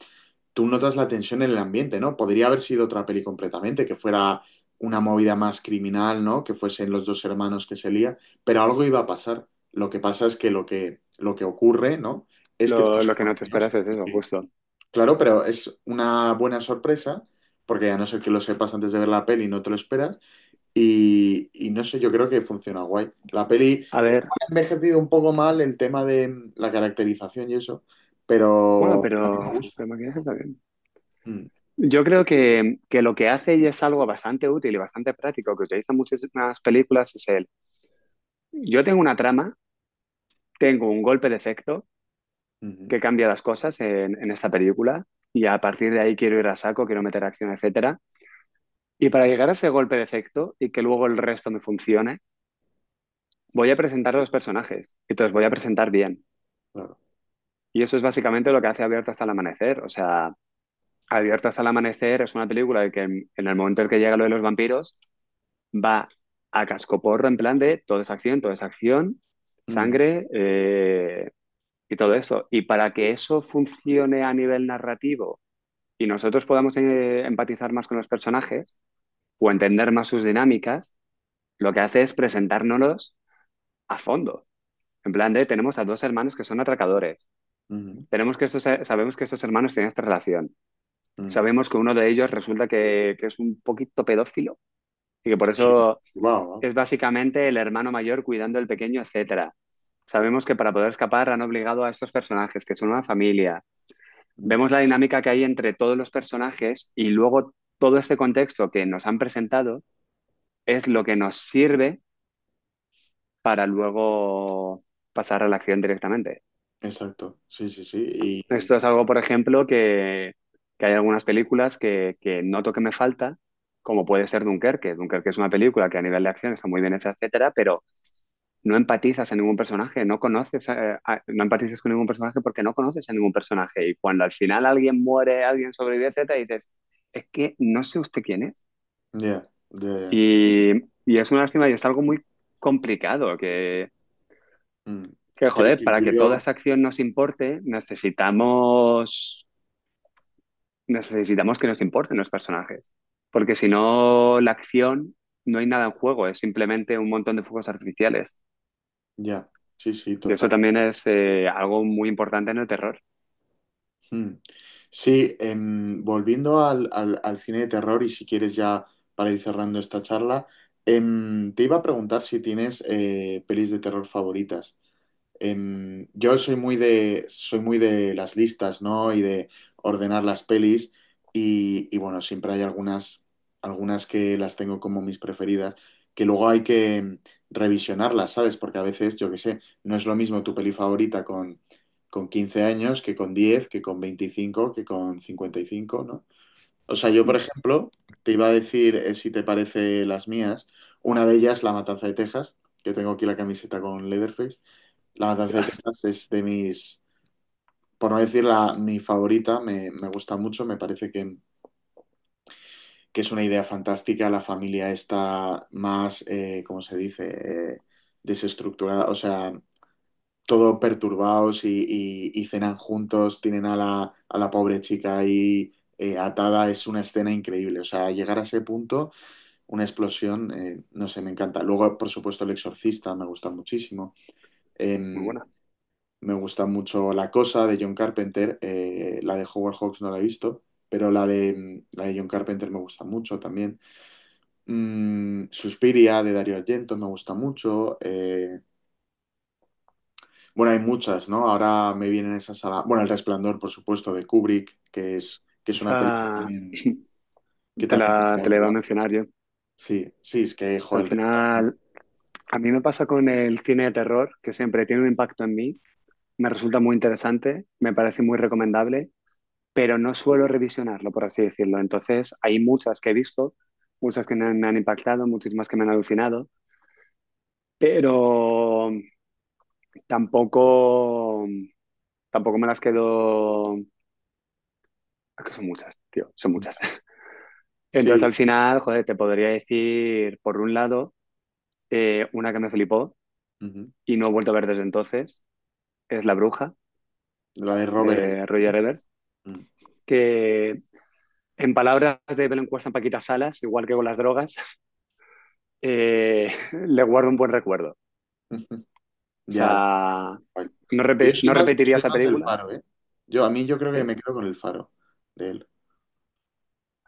tú notas la tensión en el ambiente, ¿no? Podría haber sido otra peli completamente, que fuera una movida más criminal, ¿no? Que fuesen los dos hermanos que se lía, pero algo iba a pasar. Lo que pasa es que lo que ocurre, ¿no? Es que todos Lo son que no te vampiros. esperas es eso, justo. Claro, pero es una buena sorpresa, porque a no ser que lo sepas antes de ver la peli, no te lo esperas. Y no sé, yo creo que funciona guay. La peli A ver, ha envejecido un poco mal el tema de la caracterización y eso, bueno, pero a mí me gusta. pero maquillaje está bien. Mm, Yo creo que lo que hace y es algo bastante útil y bastante práctico que utilizan muchísimas películas es yo tengo una trama, tengo un golpe de efecto ujú, que cambia las cosas en esta película y a partir de ahí quiero ir a saco, quiero meter acción, etcétera. Y para llegar a ese golpe de efecto y que luego el resto me funcione, voy a presentar a los personajes y te los voy a presentar bien. claro. Y eso es básicamente lo que hace Abierto hasta el amanecer. O sea, Abierto hasta el amanecer es una película que en el momento en que llega lo de los vampiros va a cascoporro en plan de todo es acción, Mm, sangre y todo eso. Y para que eso funcione a nivel narrativo y nosotros podamos empatizar más con los personajes o entender más sus dinámicas, lo que hace es presentárnoslos a fondo. En plan de, tenemos a dos hermanos que son atracadores. ujú, Sabemos que estos hermanos tienen esta relación. mm. Sabemos que uno de ellos resulta que es un poquito pedófilo y que por Sí, eso wow, wow. es básicamente el hermano mayor cuidando del pequeño, etcétera. Sabemos que para poder escapar han obligado a estos personajes, que son una familia. Mm, Vemos la dinámica que hay entre todos los personajes y luego todo este contexto que nos han presentado es lo que nos sirve para luego pasar a la acción directamente. exacto, sí, sí, sí. Esto es algo, por ejemplo, que que hay algunas películas que noto que me falta, como puede ser Dunkerque. Dunkerque es una película que a nivel de acción está muy bien hecha, etcétera, pero no empatizas en ningún personaje, no conoces, no empatizas con ningún personaje porque no conoces a ningún personaje. Y cuando al final alguien muere, alguien sobrevive, etcétera, dices, es que no sé usted quién es. Ya, ya, ya. Y, y es una lástima y es algo muy complicado Mm. que, Es que el joder, para que toda equilibrio, esa acción nos importe, necesitamos que nos importen los personajes. Porque si no, la acción no hay nada en juego, es simplemente un montón de fuegos artificiales. ya, sí, sí, Y eso total. también es algo muy importante en el terror. Mm. Sí, volviendo al cine de terror y si quieres ya para ir cerrando esta charla, te iba a preguntar si tienes pelis de terror favoritas. Yo soy muy de las listas, ¿no? Y de ordenar las pelis y bueno, siempre hay algunas que las tengo como mis preferidas, que luego hay que revisionarlas, ¿sabes? Porque a veces, yo qué sé, no es lo mismo tu peli favorita con 15 años que con 10 que con 25 que con 55, ¿no? O sea, yo, por ejemplo, te iba a decir, si te parece las mías, una de ellas, La Matanza de Texas, que tengo aquí la camiseta con Leatherface. La Matanza de Texas es de por no decir mi favorita, me gusta mucho, me parece que es una idea fantástica, la familia está más, ¿cómo se dice? Desestructurada, o sea, todo perturbados y cenan juntos, tienen a la pobre chica ahí atada, es una escena increíble, o sea, llegar a ese punto, una explosión, no sé, me encanta. Luego, por supuesto, El Exorcista me gusta muchísimo. Muy Em, buena. Me gusta mucho La Cosa de John Carpenter, la de Howard Hawks no la he visto, pero la de John Carpenter me gusta mucho también. Suspiria de Dario Argento me gusta mucho. Bueno, hay muchas, ¿no? Ahora me vienen esas a la... Bueno, El Resplandor, por supuesto, de Kubrick, que es una película Esa que también me te la iba a encanta. mencionar yo. Sí, sí, es que, Al joder, El Resplandor. final, a mí me pasa con el cine de terror, que siempre tiene un impacto en mí, me resulta muy interesante, me parece muy recomendable, pero no suelo revisionarlo, por así decirlo. Entonces, hay muchas que he visto, muchas que me han impactado, muchísimas que me han alucinado, pero tampoco, tampoco me las quedo... Es que son muchas, tío, son muchas. Entonces, Sí. al final, joder, te podría decir, por un lado, una que me flipó Ujú. y no he vuelto a ver desde entonces, es La Bruja, La de Robert de Eggers, Roger ¿no? Ebert, Mm. que en palabras de Belén Cuesta Paquita Salas, igual que con las drogas, le guardo un buen recuerdo. O Ya, sea, guay. Yo no repetiría soy esa más del película. Faro, ¿eh? A mí yo creo que ¿Eh? me quedo con el Faro de él.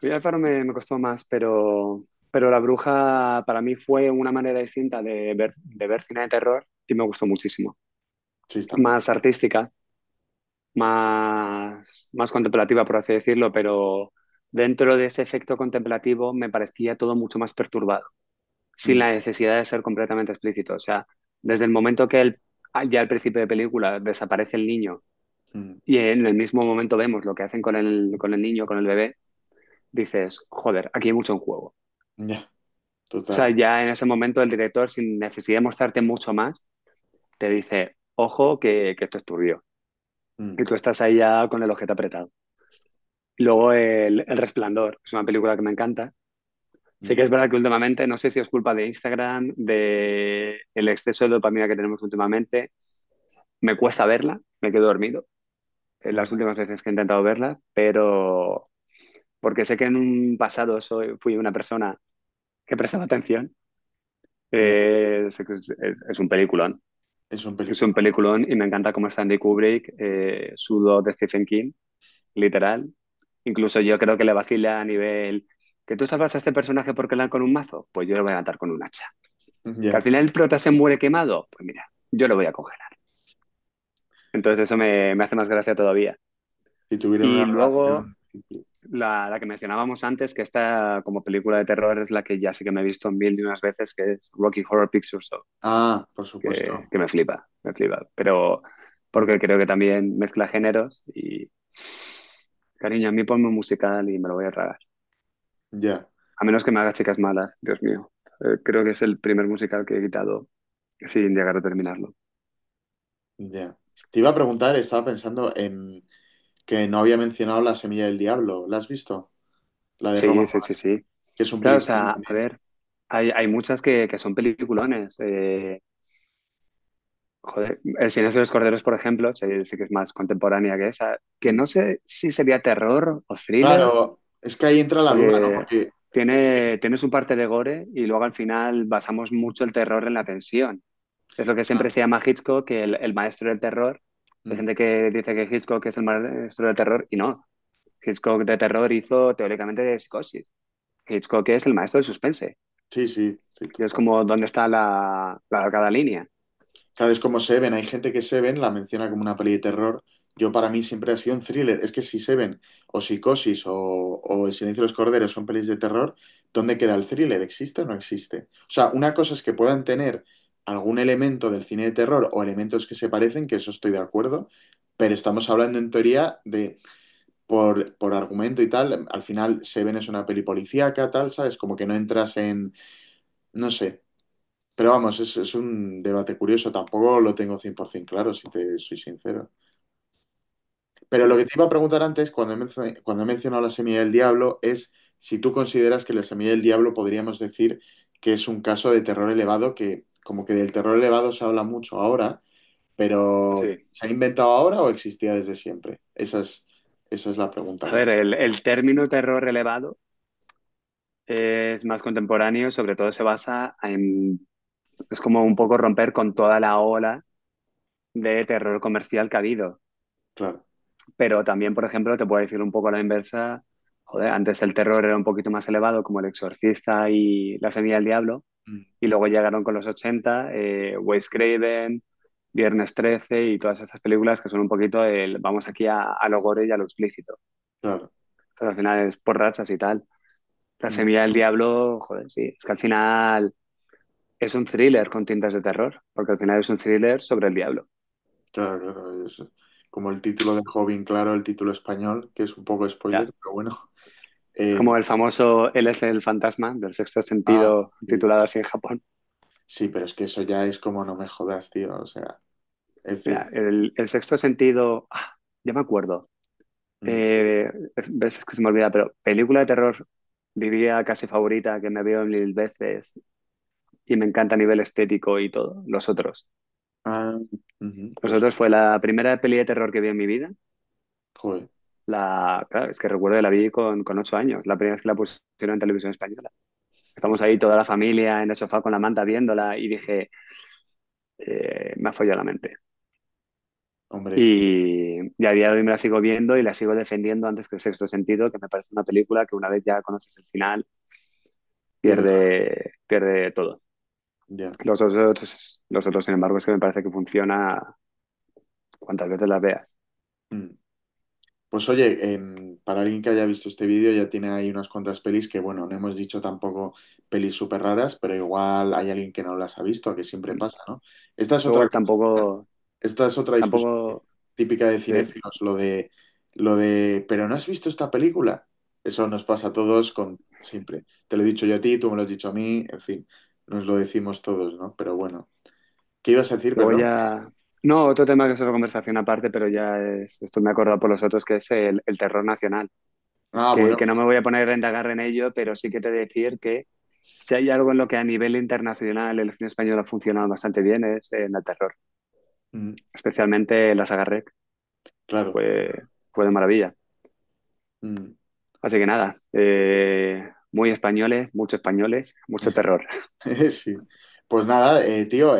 Y Alfaro me costó más, pero La Bruja para mí fue una manera distinta de ver cine de terror y me gustó muchísimo. Sí, está muy bien. Más artística, más contemplativa, por así decirlo, pero dentro de ese efecto contemplativo me parecía todo mucho más perturbado, sin Mm, la necesidad de ser completamente explícito. O sea, desde el momento que ya al principio de película desaparece el niño mm. y en el mismo momento vemos lo que hacen con el niño, con el bebé, dices, joder, aquí hay mucho en juego. Ya, O sea, total. ya en ese momento el director, sin necesidad de mostrarte mucho más, te dice, ojo, que esto es turbio. Mm, Y tú estás ahí ya con el ojete apretado. Luego El Resplandor, es una película que me encanta. Sí mm. que es verdad que últimamente, no sé si es culpa de Instagram, de el exceso de dopamina que tenemos últimamente, me cuesta verla, me quedo dormido en las Ya, últimas veces que he intentado verla, pero porque sé que en un pasado fui una persona que prestaba atención. ya. Es un peliculón, Es un es un película. peliculón y me encanta cómo Stanley Kubrick sudó de Stephen King, literal. Incluso yo creo que le vacila a nivel que tú salvas a este personaje porque le dan con un mazo, pues yo lo voy a matar con un hacha. Que al Ya. final el prota se muere quemado, pues mira, yo lo voy a congelar. Entonces eso me hace más gracia todavía. Si tuvieran Y una luego relación. Sí, la que mencionábamos antes, que esta como película de terror es la que ya sí que me he visto en mil y unas veces, que es Rocky Horror Picture Show, ah, por supuesto. que me flipa. Pero Mm. porque creo que también mezcla géneros y cariño, a mí ponme un musical y me lo voy a tragar. Ya, A menos que me haga Chicas Malas, Dios mío. Creo que es el primer musical que he quitado sin llegar a terminarlo. ya. Te iba a preguntar, estaba pensando en que no había mencionado La Semilla del Diablo. ¿La has visto? La de Roman Sí, sí, sí, Polanski, sí. que es un Claro, o peliculón sea, a también. ver, hay muchas que son peliculones. Joder, El silencio de los corderos, por ejemplo, sí que es más contemporánea que esa, que Mm. no sé si sería terror o thriller, Claro, es que ahí entra la duda, ¿no? porque Porque tiene su parte de gore y luego al final basamos mucho el terror en la tensión. Es lo que siempre claro, se llama Hitchcock, el maestro del terror. Hay mm, gente que dice que Hitchcock es el maestro del terror y no. Hitchcock de terror hizo teóricamente de Psicosis. Hitchcock es el maestro del suspense. sí, sí, sí, Y es total. como dónde está cada línea. Claro, es como Seven. Hay gente que Seven la menciona como una peli de terror. Yo para mí siempre ha sido un thriller. Es que si Seven o Psicosis o El silencio de los corderos son pelis de terror, ¿dónde queda el thriller? ¿Existe o no existe? O sea, una cosa es que puedan tener algún elemento del cine de terror o elementos que se parecen, que eso estoy de acuerdo, pero estamos hablando en teoría de, por argumento y tal, al final Seven es una peli policíaca, tal, ¿sabes? Como que no entras en, no sé. Pero vamos, es un debate curioso. Tampoco lo tengo 100% claro, si te soy sincero. Pero lo que te iba a preguntar antes, cuando he mencionado la semilla del diablo, es si tú consideras que la semilla del diablo podríamos decir que es un caso de terror elevado, que como que del terror elevado se habla mucho ahora, pero Sí. ¿se ha inventado ahora o existía desde siempre? Esa es la pregunta A ver, real. el término terror elevado es más contemporáneo, sobre todo se basa en, es como un poco romper con toda la ola de terror comercial que ha habido. Claro. Pero también, por ejemplo, te puedo decir un poco a la inversa, joder, antes el terror era un poquito más elevado, como El Exorcista y La Semilla del Diablo, Mm, y luego llegaron con los 80, Wes Craven, Viernes 13 y todas estas películas que son un poquito el, vamos aquí a lo gore y a lo explícito. claro. Pero al final es por rachas y tal. La Mm, Semilla del Diablo, joder, sí, es que al final es un thriller con tintas de terror, porque al final es un thriller sobre el diablo. claro, claro. Es como el título de Joven, claro, el título español, que es un poco Ya. spoiler, pero bueno. Es Eh, como el famoso Él es el fantasma del sexto ah, sentido, sí. titulado así en Japón. Sí, pero es que eso ya es como no me jodas, tío. O sea, en fin. Mira, el sexto sentido, ya me acuerdo. Mm. Ves, es que se me olvida, pero película de terror, diría casi favorita, que me veo mil veces y me encanta a nivel estético y todo. Los otros. Ah, ujú, Los pues, otros fue la primera peli de terror que vi en mi vida. joder. Claro, es que recuerdo que la vi con 8 años, la primera vez que la pusieron en televisión española. Estamos ahí toda la familia en el sofá con la manta viéndola y dije, me ha follado la mente. Hombre, Y a día de hoy me la sigo viendo y la sigo defendiendo antes que el Sexto Sentido, que me parece una película que una vez ya conoces el final, pierde la. pierde todo. Ya. Los otros, sin embargo, es que me parece que funciona cuantas veces las veas. Mm. Pues oye, para alguien que haya visto este vídeo ya tiene ahí unas cuantas pelis que, bueno, no hemos dicho tampoco pelis súper raras, pero igual hay alguien que no las ha visto, que siempre pasa, ¿no? Esta es otra Luego cosa, tampoco, esta es otra discusión tampoco, típica de sí. cinéfilos, ¿pero no has visto esta película? Eso nos pasa a todos con siempre. Te lo he dicho yo a ti, tú me lo has dicho a mí, en fin, nos lo decimos todos, ¿no? Pero bueno, ¿qué ibas a decir, Luego perdón? ya, no, otro tema que es otra conversación aparte, pero ya es, esto me he acordado por los otros, que es el terror nacional. Ah, que, bueno, que no me voy a poner a indagar en ello, pero sí que te voy a decir que si hay algo en lo que a nivel internacional el cine español ha funcionado bastante bien es en el terror, mm, especialmente la saga REC, claro. fue de maravilla. Mm. Así que nada, muy españoles, mucho terror. Sí. Pues nada, tío,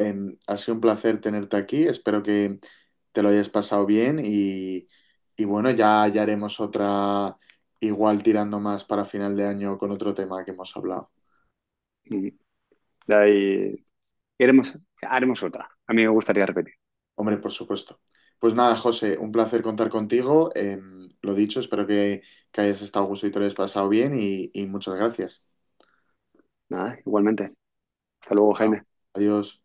ha sido un placer tenerte aquí. Espero que te lo hayas pasado bien y bueno, ya haremos otra igual tirando más para final de año con otro tema que hemos hablado. Y de ahí haremos otra. A mí me gustaría repetir. Hombre, por supuesto. Pues nada, José, un placer contar contigo. Lo dicho, espero que hayas estado a gusto y te lo hayas pasado bien y muchas gracias. Nada, igualmente. Hasta luego, Chao. Jaime. Adiós.